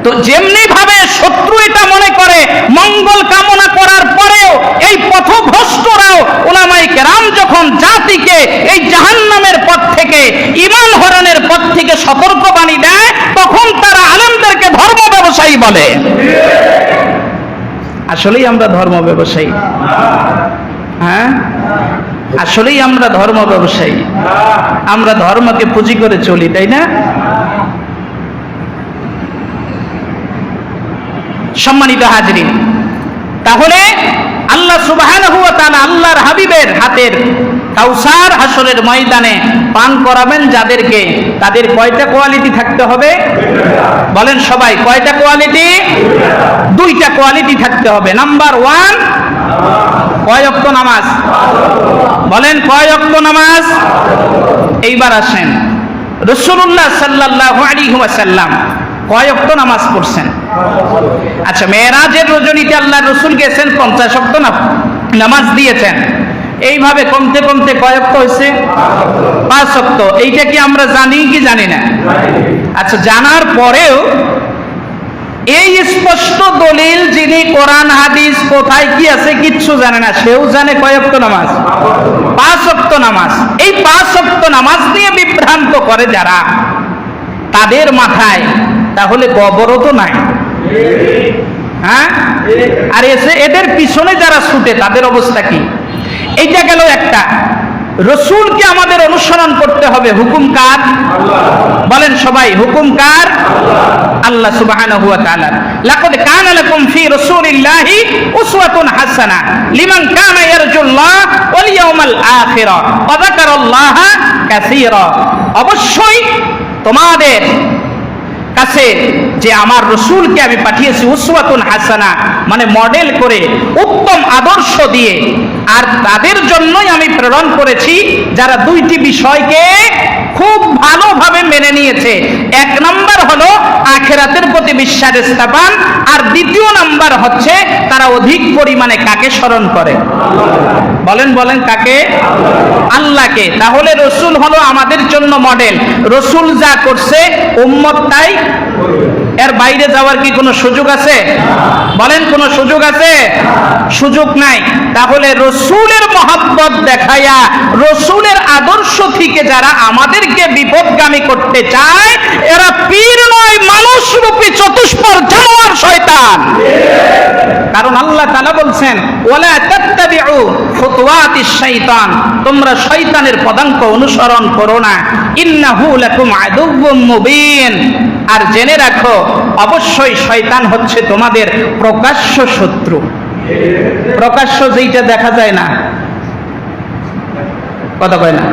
তো যেমনি ভাবে শত্রু এটা মনে করে, মঙ্গল কামনা করার পরেও এই পথভ্রষ্টরাও উলামায়ে কেরাম যখন জাতিকে এই জাহান্নামের পথ থেকে, ঈমান হরণের পথ থেকে সতর্কবাণী দেয়, তখন তারা আলেমদেরকে ধর্ম ব্যবসায়ী বলে। আসলেই আমরা ধর্ম ব্যবসায়ী? হ্যাঁ, আসলেই আমরা ধর্ম ব্যবসায়ী। আমরা ধর্মকে পুঁজি করে চলি, তাই না? সম্মানিত হাজরিন, তাহলে আল্লাহ সুবহানাহু ওয়া তাআলা আল্লাহর হাবিবের হাতের কাউসার হাসরের ময়দানে পান করাবেন যাদেরকে, তাদের কয়টা কোয়ালিটি থাকতে হবে? বলেন সবাই, কয়টা কোয়ালিটি? দুইটা কোয়ালিটি থাকতে হবে। নাম্বার 1, কয় ওয়াক্ত নামাজ? বলেন কয় ওয়াক্ত নামাজ? এইবার আসেন, রাসূলুল্লাহ সাল্লাল্লাহু আলাইহি ওয়াসাল্লাম কয় ওয়াক্ত নামাজ পড়ছেন? আচ্ছা, মেরাজের রজনীতে আল্লাহর রাসূল গেছেন 50 ওয়াক্ত নামাজ দিয়েছেন। এইভাবে কমতে কমতে কয় ওয়াক্ত হয়েছে? 5 ওয়াক্ত। এইটা কি আমরা জানি কি জানি না? আচ্ছা, জানার পরেও এই স্পষ্ট দলিল, যিনি কোরআন হাদিস কোথায় কি আছে কিচ্ছু জানে না, সেও জানে কয় ওয়াক্ত নামাজ? 5 ওয়াক্ত নামাজ। এই 5 ওয়াক্ত নামাজ নিয়ে বিভ্রান্ত করে যারা, তাদের মাথায় তাহলে কবরও তো নাই। হ্যাঁ, আর এদের পিছনে যারা ছুটে তাদের অবস্থা কি? এইটা গেল একটা। রসুলকে আমাদের অনুসরণ করতে হবে। হুকুম কার? বলেন সবাই, হুকুম কার? আল্লাহ সুবহানাহু ওয়া তাআলা। লাকাদ কানা লাকুম ফি রাসূলিল্লাহি উসওয়াতুন হাসানাহ লিমান কানা ইয়ারজুল্লাহ ওয়াল ইয়াউমাল আখিরা ওয়া যাকারাল্লাহা কাসীরা। অবশ্যই তোমাদের কাছে যে আমার রসুলকে আমি পাঠিয়েছি উসওয়াতুন হাসানা, মানে মডেল করে, উত্তম আদর্শ দিয়ে, আর তাদের জন্যই আমি প্রেরণ করেছি যারা দুইটি বিষয়কে খুব ভালোভাবে মেনে নিয়েছে। এক নাম্বার হলো আখিরাতের প্রতি বিশ্বাস স্থাপন, আর দ্বিতীয় নাম্বার হচ্ছে তারা অধিক পরিমাণে কাকে স্মরণ করে? বলেন বলেন, কাকে? আল্লাহকে। তাহলে রসুল হলো আমাদের জন্য মডেল। রসুল যা করছে উম্মত তাই, এর বাইরে যাওয়ার কি কোনো সুযোগ আছে? বলেন, কোনো সুযোগ আছে? সুযোগ নাই। তাহলে রসুলের মহব্বত দেখায়া, রসুলের আদর্শ থেকে যারা আমাদেরকে বিপদগামী করতে চায়, এরা পীর নয়, মানুষ রূপী চতুষ্পদ জানোয়ার, শয়তান। কারণ আল্লাহ তাআলা বলছেন, ওয়ালা তাত্তাবিউ খুতুওয়াতিশ শাইতান, তোমরা শয়তানের পদাঙ্ক অনুসরণ করো না, ইন্নাহু লাকুম আদুউম মুবিন। আর জেনে রাখো, অবশ্যই শয়তান হচ্ছে তোমাদের প্রকাশ্য শত্রু। প্রকাশ্য যেইটা দেখা যায় না, কথা কয় না?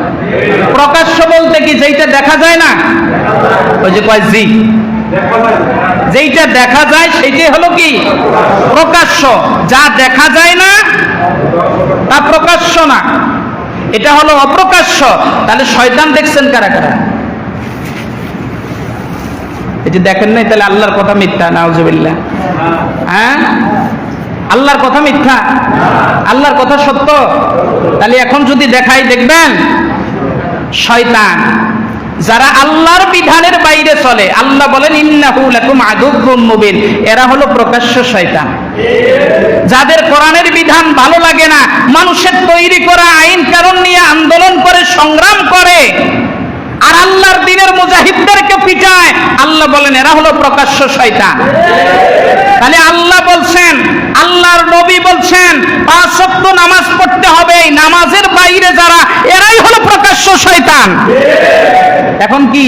প্রকাশ্য বলতে কি? যেইটা দেখা যায় না, ওই যে কয় জি, যেইটা দেখা যায় সেইটাই হলো কি? প্রকাশ্য। যা দেখা যায় না তা প্রকাশ্য না, এটা হলো অপ্রকাশ্য। তাহলে শয়তান দেখছেন কারা কারা? এটি দেখেন নাই, তাহলে আল্লাহর কথা মিথ্যা, নাউজুবিল্লাহ। হ্যাঁ, আল্লাহর কথা মিথ্যা, আল্লাহর কথা সত্য। তাহলে এখন যদি দেখাই, দেখবেন শয়তান যারা আল্লাহর বিধানের বাইরে চলে, আল্লাহ বলেন ইন্নাহু লাকুম আদুউম মুবিন, এরা হলো প্রকাশ্য শয়তান। যাদের কোরআনের বিধান ভালো লাগে না, মানুষের তৈরি করা আইন কানুন নিয়ে আন্দোলন করে, সংগ্রাম করে, আর আল্লাহর দ্বীনের মুজাহিদদেরকে পিটায়, আল্লাহ বলেন এরা হলো প্রকাশ্য শয়তান। তাহলে আল্লাহ বলছেন, আল্লাহর নবী বলছেন 5 ওয়াক্ত নামাজ পড়তে হবে, এই নামাজের বাইরে যারা, এরাই হলো প্রকাশ্য শয়তান। এখন কি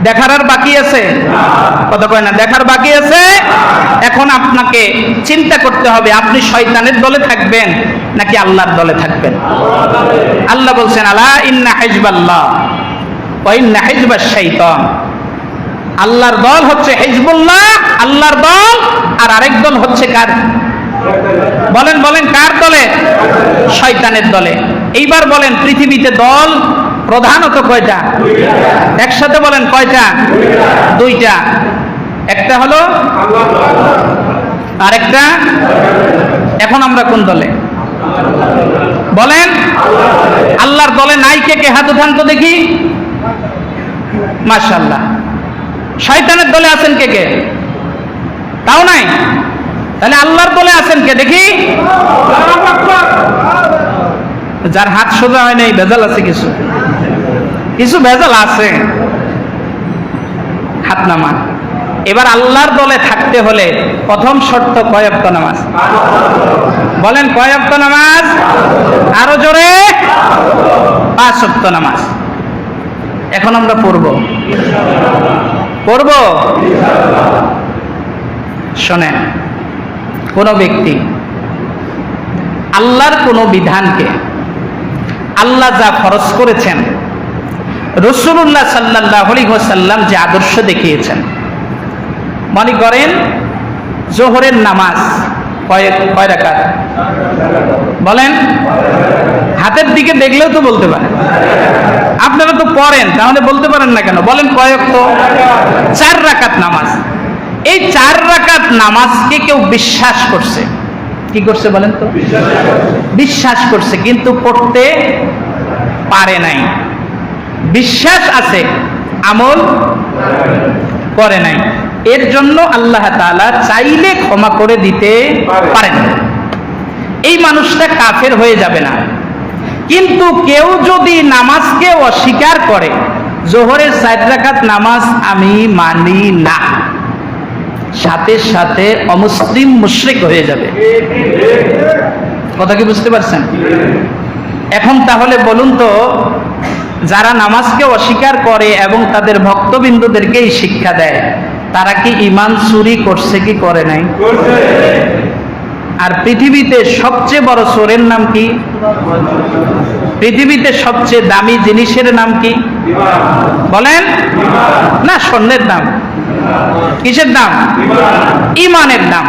দেখার আর বাকি আছে? কথা কয় না, দেখার বাকি আছে। এখন আপনাকে চিন্তা করতে হবে, আপনি শয়তানের দলে থাকবেন নাকি আল্লাহর দলে থাকবেন? আল্লাহ বলছেন, আলা ইন্না হিজবাল্লাহ ওয়া ইন্না হিজবাশ শাইতান, আল্লাহর দল হচ্ছে হিজবুল্লাহ, আল্লাহর দল, আর আরেক দল হচ্ছে কার? বলেন বলেন, কার দলে? শয়তানের দলে। এইবার বলেন, পৃথিবীতে দল প্রধানত কয়টা? একসাথে বলেন, কয়টা? দুইটা। একটা হলো আরেকটা। এখন আমরা কোন দলে? বলেন। আল্লাহর দলে নাই কে কে? হাত উঠান তো দেখি। মাশাআল্লাহ। শয়তানের দলে আছেন কে কে? তাও নাই। তাহলে আল্লাহর দলে আছেন কে দেখি? যার হাত সোজা হয় নাই, ভেজাল আছে, কিছু কিছু ভেজাল আছে। হাত নামা। এবার আল্লাহর দলে থাকতে হলে প্রথম শর্ত কয় ওয়াক্ত নামাজ? বলেন, কয় ওয়াক্ত নামাজ? আরো জোরে। 5 ওয়াক্ত নামাজ। এখন আমরা পড়ব। শোনেন, কোন ব্যক্তি আল্লাহর কোন বিধানকে, আল্লাহ যা ফরজ করেছেন, রাসূলুল্লাহ সাল্লাল্লাহু আলাইহি ওয়াসাল্লাম যে আদর্শ দেখিয়েছেন, মনে করেন জোহরের নামাজ কয় রাকাত? বলেন। হাতের দিকে দেখলেও তো বলতে পারেন। আপনারা তো পড়েন, তাহলে বলতে পারেন না কেন? বলেন, কয় ওয়াক্ত? 4 রাকাত নামাজ। এই 4 রাকাত নামাজকে কেউ বিশ্বাস করছে। কি করছে বলেন তো? বিশ্বাস করছে, কিন্তু পড়তে পারে নাই। বিশ্বাস আছে, আমল করে নাই। এর জন্য আল্লাহ তাআলা চাইলে ক্ষমা করে দিতে পারেন। এই মানুষটা কাফের হয়ে যাবে না। কিন্তু কেউ যদি নামাজকে অস্বীকার করে, জোহরের 4 রাকাত নামাজ আমি মানি না, সাথে সাথে অমুসলিম মুশরিক হয়ে যাবে। কথা কি বুঝতে পারছেন? এখন তাহলে বলুন তো, যারা নামাজকে অস্বীকার করে এবং তাদের ভক্তবিন্দুদেরকে এই শিক্ষা দেয়, তারা কি ঈমান চুরি করছে কি করে নাই? আর পৃথিবীতে সবচেয়ে বড় চোরের নাম কি? পৃথিবীতে সবচেয়ে দামি জিনিসের নাম কি? বলেন না, স্বর্ণের দাম। কিসের দাম? ঈমানের দাম।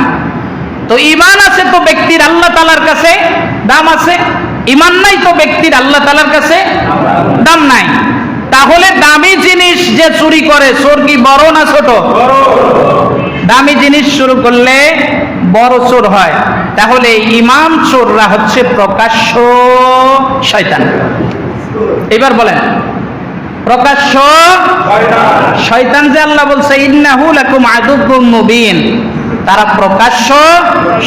তো ঈমান আছে তো ব্যক্তির আল্লাহ তাআলার কাছে দাম আছে, ঈমান নাই তো ব্যক্তির আল্লাহ তাআলার কাছে দাম নাই। তাহলে দামি জিনিস যে চুরি করে, চোর কি বড় না ছোট? দামি জিনিস শুরু করলে বড় চোর হয়। তাহলে ইমাম চোররা হচ্ছে প্রকাশ্য শয়তান। এবার বলেন, প্রকাশ্য শয়তান যে আল্লাহ বলছে ইন্নাহু লাকুম আদুউম মুবিন, তারা প্রকাশ্য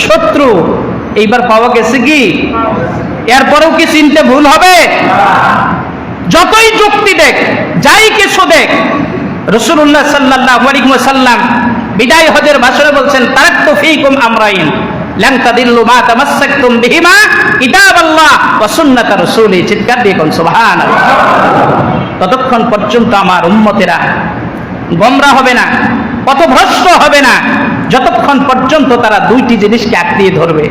শত্রু। এইবার পাওয়া গেছে কি? এরপরেও কি চিনতে ভুল হবে? যতই যুক্তি দেখ, যাই কিছু দেখ, রাসূলুল্লাহ সাল্লাল্লাহু আলাইহি ওয়াসাল্লাম বিদায় হজের ভাষণে বলছেন, তারাকতু ফীকুম আমরাইন লান তাদিল্লু মা তামাসসাকতুম বিহিমা কিতাবাল্লাহ ওয়া সুন্নাত রাসূলি। চিৎকার দিয়ে কোন সুবহানাল্লাহ। ততক্ষণ পর্যন্ত আমার উম্মতেরা গোমরা হবে না, পথভ্রষ্ট হবে না, যতক্ষণ পর্যন্ত তারা 2টি জিনিসকে আঁকড়িয়ে ধরবে।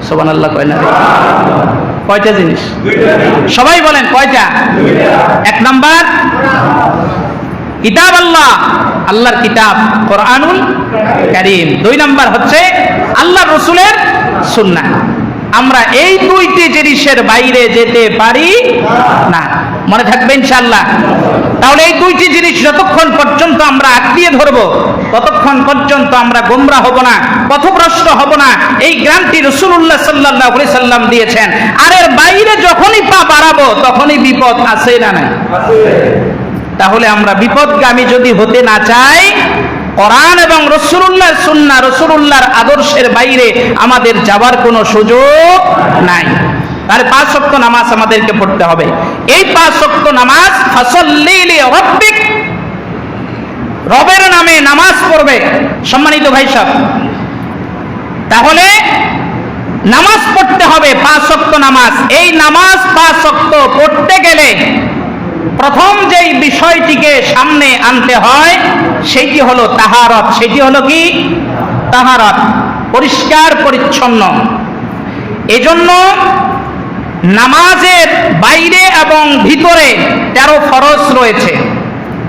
সুবহানাল্লাহ কয় না? কয়টা জিনিস? সবাই বলেন, কয়টা? 1 নাম্বার কিতাব আল্লাহ, আল্লাহর কিতাব কোরআনুল কারীম। 2 নাম্বার হচ্ছে আল্লাহর রাসূলের সুন্নাহ। আমরা এই 2টি জিনিসের বাইরে যেতে পারি না। মনে থাকবে ইনশাআল্লাহ। তাহলে এই 2টি জিনিস যতক্ষণ পর্যন্ত আমরা আঁকড়িয়ে ধরব, ততক্ষণ পর্যন্ত আমরা গোমরা হব না, পথভ্রষ্ট হব না। এই গ্যারান্টি রাসূলুল্লাহ সাল্লাল্লাহু আলাইহি সাল্লাম দিয়েছেন। আর এর বাইরে যখনই পা বাড়াবো, তখনই বিপদ আছে না নাই? তাহলে আমরা বিপদগামী যদি হতে না চাই, কোরআন এবং রাসূলুল্লাহর সুন্নাহ, রাসূলুল্লাহর আদর্শের বাইরে আমাদের যাওয়ার কোনো সুযোগ নাই। তাহলে 5 ওয়াক্ত নামাজ আমাদেরকে পড়তে হবে। এই 5 ওয়াক্ত নামাজ ফাসাল্লি লিরাব্বিক, রবের নামে নামাজ পড়বে। সম্মানিত ভাই সাহেব, তাহলে নামাজ পড়তে হবে 5 ওয়াক্ত নামাজ। এই নামাজ 5 ওয়াক্ত পড়তে গেলে প্রথম যেই বিষয়টিকে সামনে আনতে হয় সেটি হলো তাহারত। সেটি হলো কি? তাহারত, পরিষ্কার পরিচ্ছন্ন। এজন্য নামাজের বাইরে এবং ভিতরে 13 ফরজ রয়েছে।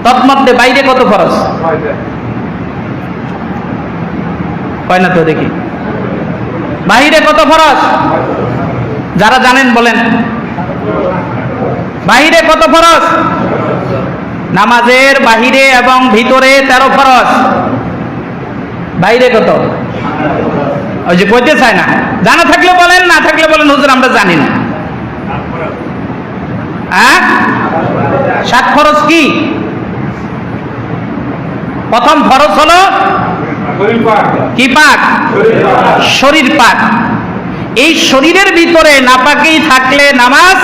তৎমধ্যে বাইরে কত ফরজ? হয় না তো, দেখি বাহিরে কত ফরজ? যারা জানেন বলেন, বাহিরে কত ফরজ? নামাজের বাহিরে এবং ভিতরে 13 ফরজ। বাইরে কত? ওই যে কইতে চায় না, জানা থাকলে বলেন, না থাকলে বলেন হুজুর আমরা জানি না। 7 ফরজ কি? প্রথম ফরজ হলো কি? পাক, শরীর পাক। এই শরীরের ভিতরে নাপাকি থাকলে নামাজ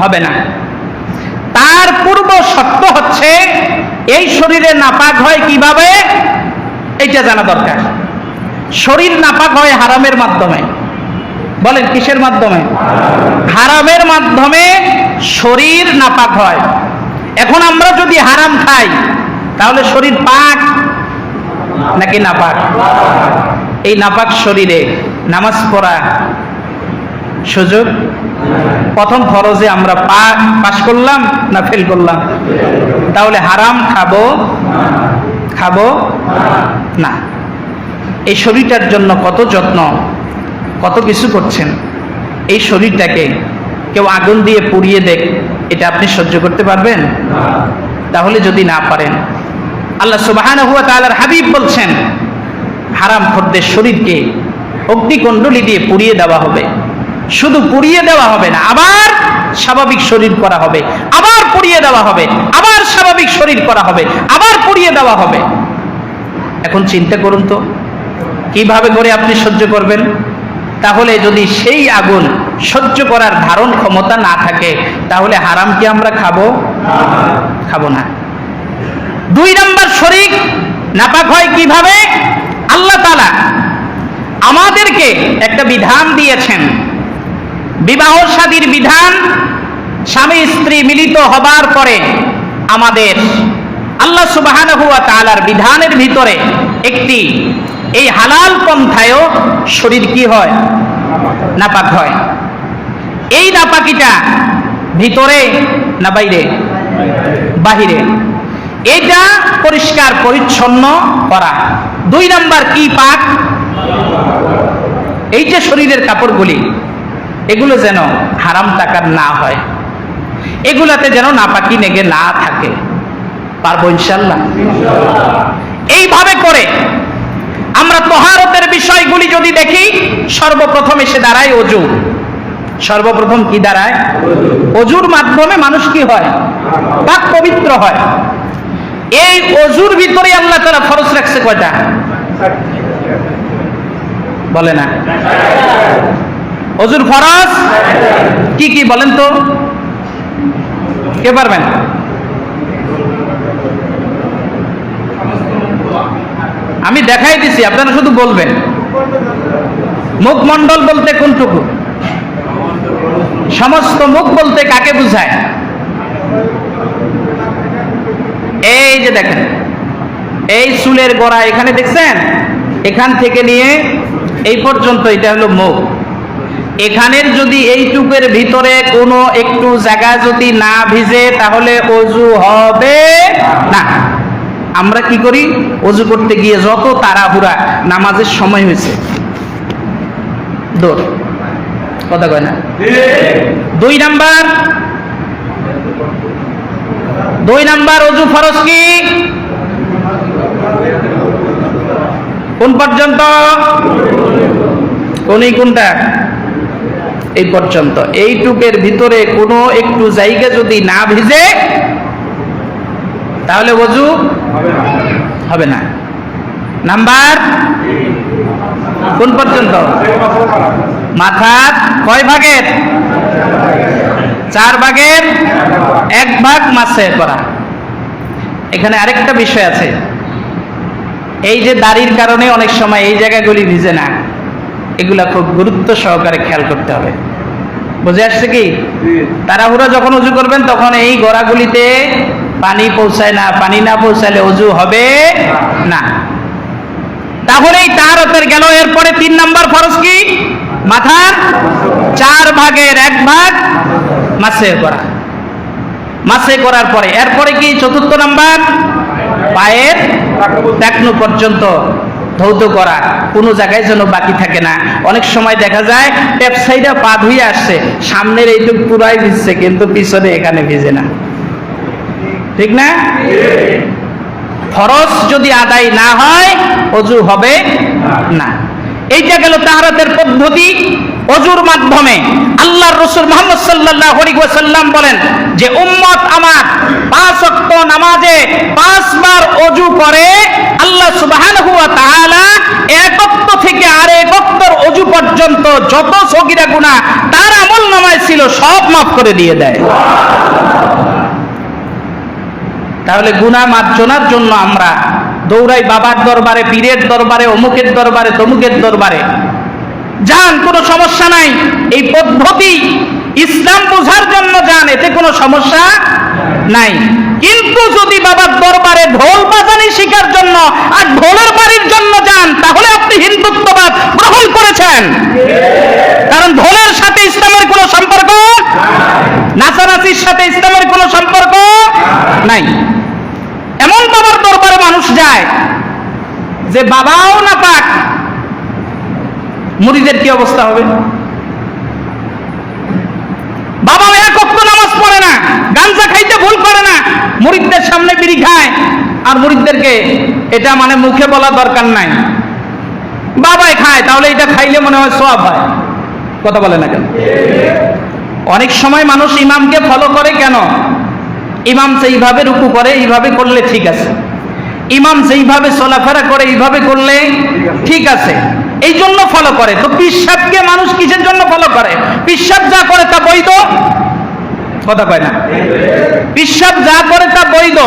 হবে না। তার পূর্ব শর্ত হচ্ছে এই শরীরে নাপাক হয় কিভাবে, এইটা জানা দরকার। শরীর নাপাক হয় হারামের মাধ্যমে। বলেন কিসের মাধ্যমে? হারামের মাধ্যমে শরীর নাপাক হয়। এখন আমরা যদি হারাম খাই তাহলে শরীর পাক নাকি নাপাক? এই নাপাক শরীরে নামাজ পড়া সুযোগ? প্রথম ফরজে আমরা পাস করলাম না ফেল করলাম? তাহলে হারাম খাবো না। এই শরীরটার জন্য কত যত্ন, কত কিছু করছেন। এই শরীরটাকে কেউ আগুন দিয়ে পুড়িয়ে দেখ, এটা আপনি সহ্য করতে পারবেন? তাহলে যদি না পারেন, আল্লাহ সুবহানাহু ওয়া তাআলার হাবিব বলছেন হারামখোরদের শরীরকে অগ্নিকুণ্ডলী দিয়ে পুড়িয়ে দেওয়া হবে। শুধু পুড়িয়ে দেওয়া হবে না, আবার স্বাভাবিক শরীর করা হবে, আবার পুড়িয়ে দেওয়া হবে, আবার স্বাভাবিক শরীর করা হবে, আবার পুড়িয়ে দেওয়া হবে। এখন চিন্তা করুন তো কিভাবে করে আপনি সহ্য করবেন? তাহলে যদি সেই আগুন সহ্য করার ধারণ ক্ষমতা না থাকে তাহলে হারাম কি আমরা খাবো না। 2 নম্বর শরীর নাপাক হয় কিভাবে? আল্লাহ তাআলা আমাদেরকে একটা বিধান দিয়েছেন, বিবাহ শাদীর বিধান। স্বামী স্ত্রী মিলিত হবার পরে আমাদের আল্লাহ সুবহানাহু ওয়া তাআলার বিধানের ভিতরে একটি, এই হালাল পন্থায়ও শরীর কি হয়? নাপাক হয়। এই নাপাকিটা ভিতরে না বাইরে? বাহিরে। এটা পরিষ্কার পরিচ্ছন্ন করা। 2 নাম্বার কি? পাক। এই যে শরীরের কাপড়গুলি, এগুলো যেন হারাম টাকার না হয়, এগুলাতে যেন নাপাকি লেগে না থাকে। পারবো ইনশাআল্লাহ? এইভাবে করে আমরা তহারতের বিষয়গুলি যদি দেখি, সর্বপ্রথম এসে দাঁড়ায় অজু। সর্বপ্রথম কি দাঁড়ায়? অজুর মাধ্যমে মানুষ কি হয়? পাক পবিত্র হয়। এই অজুর ভিতরে আল্লাহ তাআলা ফরজ রাখছে কয়টা? বলে না? অজুর ফরজ কি কি বলেন তো? কে পারবেন? আমি দেখাই দিছি, আপনারা শুধু বলবেন। মুখমণ্ডল বলতে কোনটুকু? সমস্ত মুখ বলতে কাকে বুঝায়? এই যে দেখেন, এই চুলের গোড়া এখানে দেখছেন, এখান থেকে নিয়ে এই পর্যন্ত এটা হলো মুখ। এখানের যদি এইটুকের ভিতরে কোনো একটু জায়গা যদি না ভিজে তাহলে অজু হবে না। আমরা কি করি? অজু করতে গিয়ে যত তাড়াহুড়া, নামাজের সময় হয়েছে, দৌড়, কথা কয় না? 2 নাম্বার অজু ফরজ কি? কোন পর্যন্ত? কোনটা? এই পর্যন্ত। এইটুকের ভিতরে কোনো একটু জায়গা যদি না ভিজে তাহলে ওযু হবে না। নাম্বার কোন পর্যন্ত? মাথার কয় ভাগের? 4 ভাগের 1 ভাগ মাসে করা। এখানে আরেকটা বিষয় আছে, এই যে দাড়ির কারণে অনেক সময় এই জায়গাগুলি ভিজে না, এগুলা খুব গুরুত্ব সহকারে খেয়াল করতে হবে। বুঝে আসছে কি? তাড়াহুড়া যখন অজু করবেন তখন এই গোড়াগুলিতে পানি পৌঁছায় না, পানি না পৌঁছালে অজু হবে না। তাহলেই তাহারতের গেল। এরপরে 3 নাম্বার ফরজ কি? মাথার 4 ভাগের 1 ভাগ মাসে করা। মাসে করার পরে এরপরে কি চতুর্থ নাম্বার পায়ের টাকনু পর্যন্ত ধৌত করা, কোনো জায়গায় যেন বাকি থাকে না। অনেক সময় দেখা যায় পেপসাইডা পা ধুয়ে আসছে, সামনের এইটুকু পুরাই ভিজছে কিন্তু পিছনে এখানে ভিজে না, ঠিক না? ফরজ যদি আদায় না হয় ওযু হবে না। এইটা গেল তাহারাতের পদ্ধতি। ওযুর মাধ্যমে আল্লাহর রাসূল মুহাম্মদ সাল্লাল্লাহু আলাইহি ওয়াসাল্লাম বলেন যে উম্মত আমার 5 ওয়াক্ত নামাজে 5 বার ওযু করে, আল্লাহ সুবহানাহু ওয়া তাআলা এক ওয়াক্ত থেকে আরেক ওয়াক্তের ওযু পর্যন্ত যত সগীরা গুনাহ তার আমলনামায় ছিল সব মাফ করে দিয়ে দেয়। তাহলে গুনাহ মার্জনার জন্য আমরা দৌড়াই বাবার দরবারে, পীরের দরবারে, অমুকের দরবারে, তমুকের দরবারে। যান, কোনো সমস্যা নাই। এই পদ্ধতি ইসলাম বোঝার জন্য যান, এতে কোনো সমস্যা নাই। কিন্তু যদি বাবার দরবারে ঢোল বাজানি শেখার জন্য আর ঢোলের বাড়ির জন্য যান, তাহলে আপনি হিন্দুত্ববাদ গ্রহণ করেছেন। কারণ ঢোলের সাথে ইসলামের কোনো সম্পর্ক, নাচানাচির সাথে ইসলামের কোনো সম্পর্ক নাই। এমন বাবার দরবারে মানুষ যায় যে বাবাও না পাক, মুরিদের কি অবস্থা হবে? বাবা এক ওয়াক্ত নামাজ পড়ে না, গাঞ্জা খাইতে ভুল করে না, মুরিদদের সামনে বিড়ি খায়, আর মুরিদদেরকে এটা মানে মুখে বলা দরকার নাই, বাবাই খায়, তাহলে এটা খাইলে মনে হয় সওয়াব হয়। কথা বলে না কেন? অনেক সময় মানুষ ইমামকে ফলো করে কেন? ইমাম যেইভাবে রুকু করে এইভাবে করলে ঠিক আছে, ইমাম যেইভাবে চলাফেরা করে এইভাবে করলে ঠিক আছে, এই জন্য ফলো করে। তো পীর সাহেবকে মানুষ কিসের জন্য ফলো করে? পীর সাহেব যা করে তা বৈধ, কথা কয় না? পীর সাহেব যা করে তা বৈধ,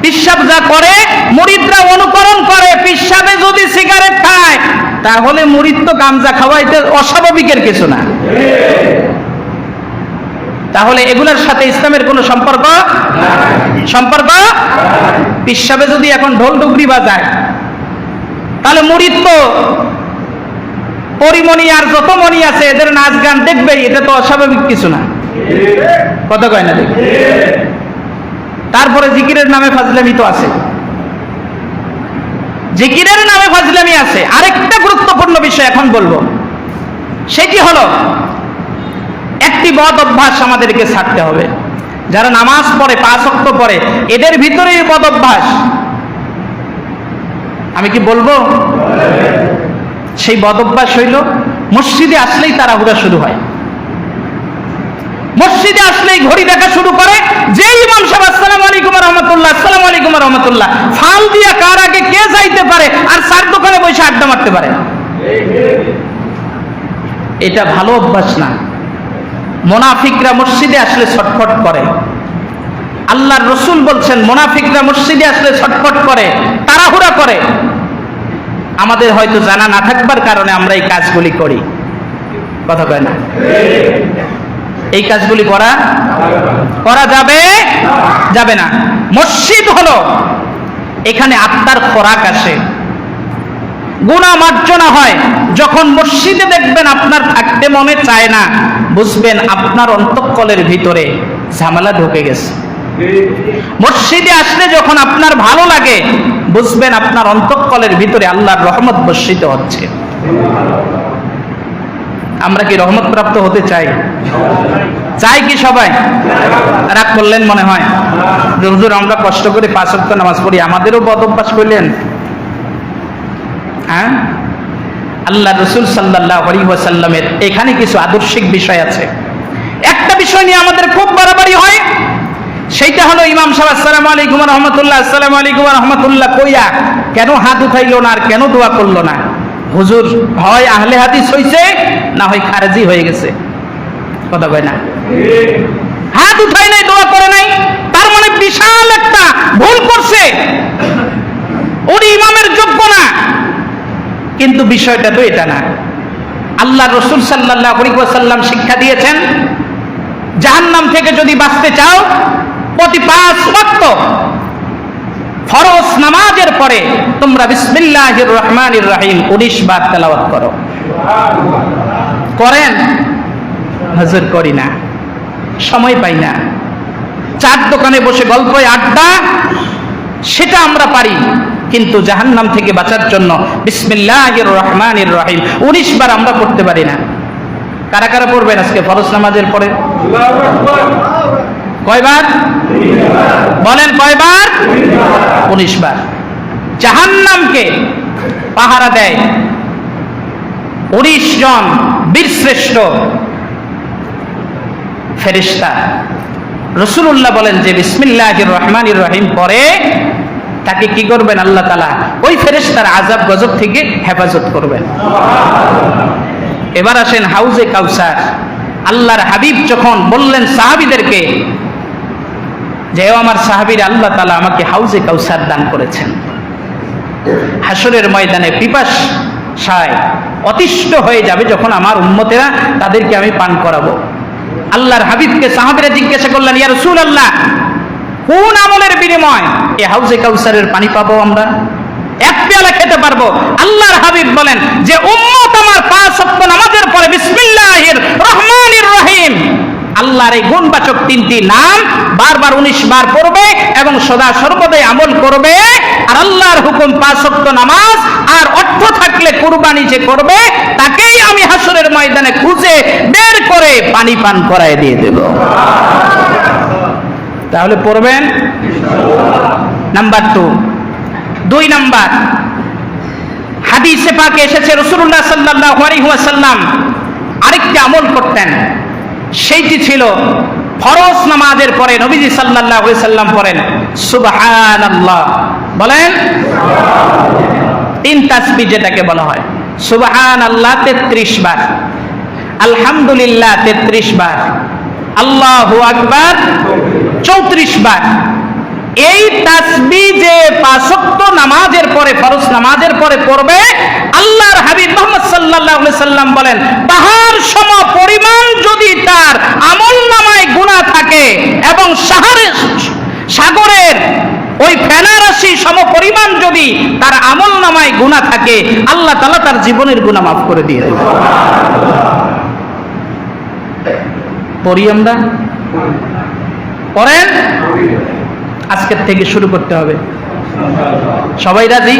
পীর সাহেব যা করে মুরিদরা অনুকরণ করে। পীর সাহেব যদি সিগারেট খায় তাহলে মুরিদ তো গাঞ্জা খাওয়া, এটা অস্বাভাবিকের কিছু না। তাহলে এগুলোর সাথে ইসলামের কোনো সম্পর্ক সম্পর্ক পীর সাহেব যদি এখন ঢোল ডুগরি বাজায়, তাহলে মুরিদ তো পরিমণি আর যত মণি আছে এদের নাচ গান দেখবেই, এটা তো অস্বাভাবিক কিছু না। কথা কয় না? দেখ, তারপরে জিকিরের নামে ফাজলামি তো আছে, জিকিরের নামে ফাজলামি আছে। আরেকটা গুরুত্বপূর্ণ বিষয় এখন বলবো, সেটি হলো একটি বদ অভ্যাস আমাদেরকে ছাড়তে হবে। যারা নামাজ পড়ে, 5 ওয়াক্ত পড়ে, এদের ভিতরে বদ অভ্যাস, আমি কি বলবো? সেই বদ অভ্যাস হইল মসজিদে আসলেই তাড়াহুড়া শুরু হয়, মসজিদে আসলেই ঘড়ি দেখা শুরু করে। যে ইমাম সাহেব আসসালামু আলাইকুম ওয়া রাহমাতুল্লাহ, আসসালামু আলাইকুম ওয়া রাহমাতুল্লাহ, ফাল দিয়া কার আগে কে যাইতে পারে আর চার দোকানে বসে আড্ডা মারতে পারে, এটা ভালো অভ্যাস না। মুনাফিকরা মসজিদে আসলে ছটফট করে। আল্লাহর রাসূল বলছেন মুনাফিকরা মসজিদে আসলে ছটফট করে, তাড়াহুড়া করে। আমাদের হয়তো জানা না থাকবার কারণে আমরা এই কাজগুলি করি। কথা কয় না? এই কাজগুলি করা যাবে না। মসজিদ হলো এখানে আত্মার খোরাক আসে, গুনাহ মার্জনা হয়। যখন মসজিদে দেখবেন আপনার থাকতে মনে চায় না, বুঝবেন আপনার অন্তঃকলের ভিতরে ঝামেলা ঢুকে গেছে। মসজিদে আসলে যখন আপনার ভালো লাগে, বুঝবেন আপনার অন্তঃকলের ভিতরে আল্লাহর রহমত বর্ষিত হচ্ছে। আমরা কি রহমত প্রাপ্ত হতে চাই? চাই কি সবাই? রাগ করলেন মনে হয়? হুজুর আমরা কষ্ট করে 5 ওয়াক্ত নামাজ পড়ি, আমাদেরও বদ অভ্যাস করলেন? হ্যাঁ, আল্লাহ রাসূল সাল্লাল্লাহু আলাইহি ওয়াসাল্লামের এখানে কিছু আদর্শিক বিষয় আছে। একটা বিষয় নিয়ে আমাদের খুব বাড়াবাড়ি হয়, সেইটা হলো ইমাম সাহেব আসসালামু আলাইকুম ওয়া রাহমাতুল্লাহ, আসসালামু আলাইকুম ওয়া রাহমাতুল্লাহ কইয়া কেন হাত উঠাইলো না আর কেন দোয়া করলো না? হুজুর হয় আহলে হাদিস হইছে না হয় খারেজি হয়ে গেছে। কথা কয় না? হাত উঠাই নাই, দোয়া করে নাই, তার মানে বিশাল একটা ভুল করছে, উনি ইমামের যোগ্য না। কিন্তু বিষয়টা তো এটা না। আল্লাহ রাসূল সাল্লাল্লাহু আলাইহি ওয়াসাল্লাম শিক্ষা দিয়েছেন, জাহান্নাম থেকে যদি বাঁচতে চাও প্রতি 5 ওয়াক্ত ফরজ নামাজের পরে তোমরা বিসমিল্লাহির রহমানির রহিম 19 বার তেলাওয়াত করো। করেন? হুজুর করি না, সময় পাই না। চার দোকানে বসে গল্প আড্ডা, সেটা আমরা পারি, কিন্তু জাহান্নাম থেকে বাঁচার জন্য বিসমিল্লাহির রহমানির রহিম 19 বার আমরা পড়তে পারি না। কারা কারা পড়বেন আজকে ফরজ নামাজের পরে? কয়বার বলেন? কয়বার? 19 বার। জাহান্নামকে পাহারা দেয় 19 জন বীরশ্রেষ্ঠ ফেরেশতা। রাসূলুল্লাহ বলেন যে বিসমিল্লাহির রহমানির রহিম পরে তাকে কি করবেন? আল্লাহ তাআলা ওই ফেরেশতার আযাব গজব থেকে হেফাজত করবেন। এবার আসেন হাউজে কাউসার। আল্লাহর হাবিব যখন বললেন সাহাবীদেরকে যে ও আমার সাহাবীরা, আল্লাহ তাআলা আমাকে হাউজে কাউসার দান করেছেন, হাসরের ময়দানে পিপাসায় অতিষ্ঠ হয়ে যাবে যখন আমার উম্মতেরা, তাদেরকে আমি পান করাবো। আল্লাহর হাবিবকে সাহাবীরা জিজ্ঞাসা করলেন, ইয়া রাসূলুল্লাহ, কোন আমলের বিনিময় এই হাউজে কাউসারের পানি পাবো আমরা? এক পেয়ালা খেতে পারবো? আল্লাহর হাবিব বলেন যে উম্মত আমার 5 ওয়াক্ত নামাজের পরে বিসমিল্লাহির রহমানির রহিম, আল্লাহর এই গুণবাচক 3টি নাম বারবার 19 বার পড়বে এবং সদা সর্বদাই আমল করবে, আর আল্লাহর হুকুম 5 ওয়াক্ত নামাজ আর অর্থ থাকলে কুরবানি যে করবে তাকেই আমি হাসরের ময়দানে খুঁজে বের করে পানি পান করায় দিয়ে দেব। তাহলে পড়বেন নাম্বার 2 নাম্বার, হাদিসে পাকে এসেছে রাসূলুল্লাহ সাল্লাল্লাহু আলাইহি ওয়াসাল্লাম আরেকটি আমল করতেন, সেইটি ছিল ফরজ নামাজের পরে নবীজি সাল্লাল্লাহু আলাইহি ওয়াসাল্লাম পড়েন সুবহানাল্লাহ। বলেন 3 তাসবিহ যেটাকে বলা হয়, সুবহানাল্লাহ 33 বার, আলহামদুলিল্লাহ 33 বার, আল্লাহু আকবার 34 বার। এই তাসবিহ যে 5 ওয়াক্ত নামাজের পরে, ফরজ নামাজের পরে পড়বে, আল্লাহর হাবিব মুহাম্মদ সাল্লাল্লাহু আলাইহি সাল্লাম বলেন পাহাড় সম পরিমাণ যদি তার আমলনামায় গুনাহ থাকে এবং সাগরের ওই ফেনা রাশি সম পরিমাণ যদি তার আমলনামায় গুনাহ থাকে, আল্লাহ তাআলা তার জীবনের গুনাহ মাফ করে দিয়ে দেবে। পড়ি আমরা? পড়েন? আজকের থেকে শুরু করতে হবে। সবাই রাজি?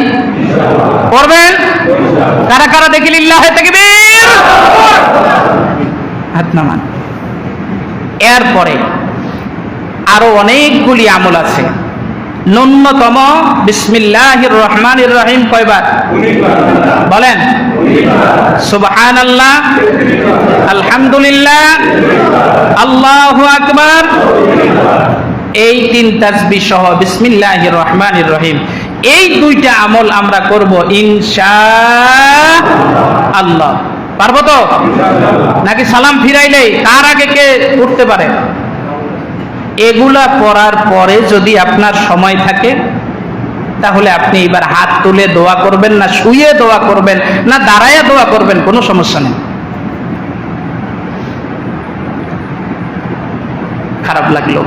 পড়বেন? কারা কারা দেখি লিল্লাহে তাকবীর, হাত নামান। এরপরে আরো অনেকগুলি আমল আছে। ন্যূনতম বিসমিল্লাহির রহমানির রহিম কয়বার? বলেন সুবহানাল্লাহ, আলহামদুলিল্লাহ, আল্লাহু আকবার, এই 3 তাসবিহ সহ বিসমিল্লাহির রহমানির রহিম, এই 2টা আমল আমরা করব ইনশাআল্লাহ। পারবো তো? নাকি সালাম ফিরাইলেই তার আগে কে উঠতে পারে? এগুলা পড়ার পরে যদি আপনার সময় থাকে তাহলে আপনি এবার হাত তুলে দোয়া করবেন, না শুয়ে দোয়া করবেন, না দাঁড়ায় দোয়া করবেন, কোনো সমস্যা নেই। খারাপ লাগলো?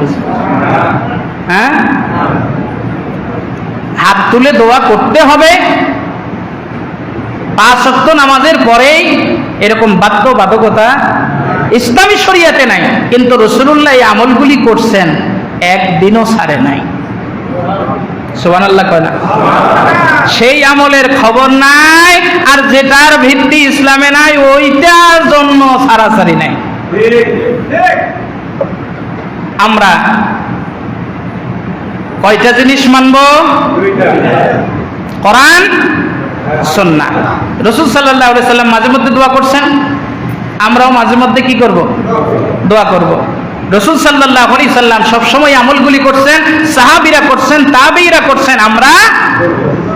হ্যাঁ, হাত তুলে দোয়া করতে হবে। 5 ওয়াক্ত নামাজের পরেই এরকম বাধ্যবাধকতা ইসলামী শরীয়তে নাই, কিন্তু রাসূলুল্লাহ এই আমলগুলি করছেন, একদিনও ছাড়ে নাই। সুবহানাল্লাহ কয় না? সেই আমলের খবর নাই, আর যেটার ভিত্তি ইসলামে নাই ওইটার জন্য ছাড়াছাড়ি নাই। আমরা কয়টা জিনিস মানব? কোরআন, সুন্নাহ। রাসূল সাল্লাল্লাহু আলাইহি সাল্লাম মাঝে মধ্যে দোয়া করছেন, আমরাও মাঝে মধ্যে কি করব? দোয়া করব। রাসূল সাল্লাল্লাহু আলাইহি সাল্লাম সব সময় আমলগুলি করছেন, সাহাবীরা করছেন, তাবেঈরা করছেন, আমরা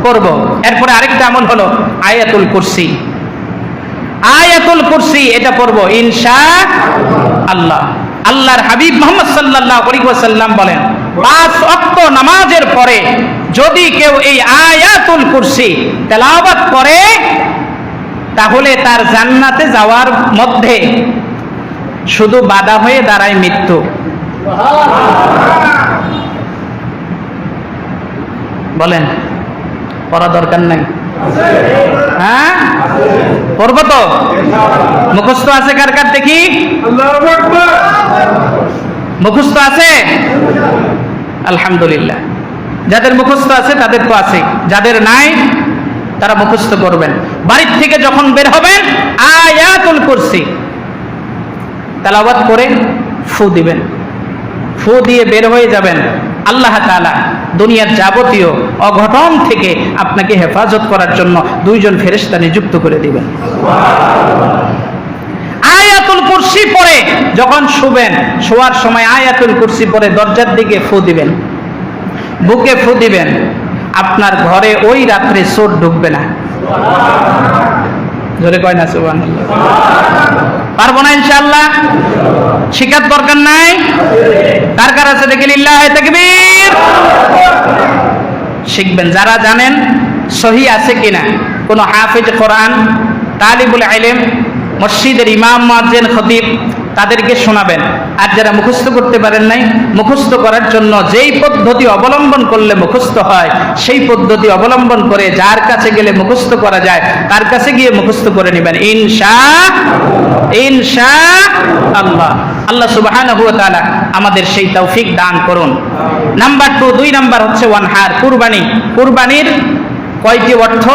করব। এরপরে আরেকটা আমল হলো আয়াতুল কুরসি। আয়াতুল কুরসি এটা পড়ব ইনশাআল্লাহ। আল্লাহর হাবিব মুহাম্মদ সাল্লাল্লাহু আলাইহি ওয়াসাল্লাম বলেন 5 ওয়াক্ত নামাজের পরে যদি কেউ এই আয়াতুল কুরসি তেলাওয়াত করে তাহলে তার জান্নাতে যাওয়ার মধ্যে শুধু বাধা হয়ে দাঁড়ায় মৃত্যু। বলেন পড়া দরকার নাই? হ্যাঁ, পড়বো তো? মুখস্থ আছে কার কার দেখি? মুখস্থ আছে? আলহামদুলিল্লাহ। যাদের মুখস্থ আছে তাদের তো আছে, যাদের নাই তারা মুখস্থ করবেন। বাড়ির থেকে যখন বের হবেন আয়াতুল কুরসি তেলাওয়াত করে ফু দিবেন। ফু দিয়ে বের হয়ে যাবেন। আল্লাহ তাআলা দুনিয়ার যাবতীয় অঘটন থেকে আপনাকে হেফাজত করার জন্য 2 জন ফেরেশতা নিযুক্ত করে দিবেন। আয়াতুল কুরসি পড়ে যখন শুবেন, শোয়ার সময় আয়াতুল কুরসি পড়ে দরজার দিকে ফু দিবেন, বুকে ফু দিবেন। আপনার ঘরে ওই রাত্রে চোর ঢুকবে না। জোরে কয় না সুবহানাল্লাহ? পারবো না ইনশাআল্লাহ? শিখার দরকার নাই? কার কার আছে দেখি লিল্লাহি তাকবীর। শিখবেন। যারা জানেন সহি আছে কিনা, কোন হাফেজ কোরআন, তালিবুল ইলম, মসজিদের ইমাম, মুয়াজ্জিন, খতিব তাদেরকে শোনাবেন। আর যারা মুখস্থ করতে পারেন নাই, মুখস্থ করার জন্য যেই পদ্ধতি অবলম্বন করলে মুখস্থ হয় সেই পদ্ধতি অবলম্বন করে যার কাছে গেলে মুখস্থ করা যায় তার কাছে গিয়ে মুখস্থ করে নেবেন ইনশাআল্লাহ। আল্লাহ সুবহানাহু ওয়া তাআলা আমাদের সেই তৌফিক দান করুন। নাম্বার 2, 2 নাম্বার হচ্ছে ওয়ানহার, কুরবানি। কুরবানির কয়টি অর্থ,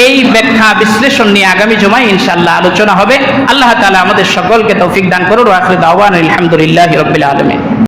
এই ব্যাখ্যা বিশ্লেষণ নিয়ে আগামী জুমায় ইনশাআল্লাহ আলোচনা হবে। আল্লাহ তাআলা আমাদের সকলকে তৌফিক দান করুন। ওয়া আখিরু দাওয়ানা আলহামদুলিল্লাহি রাব্বিল আলামিন।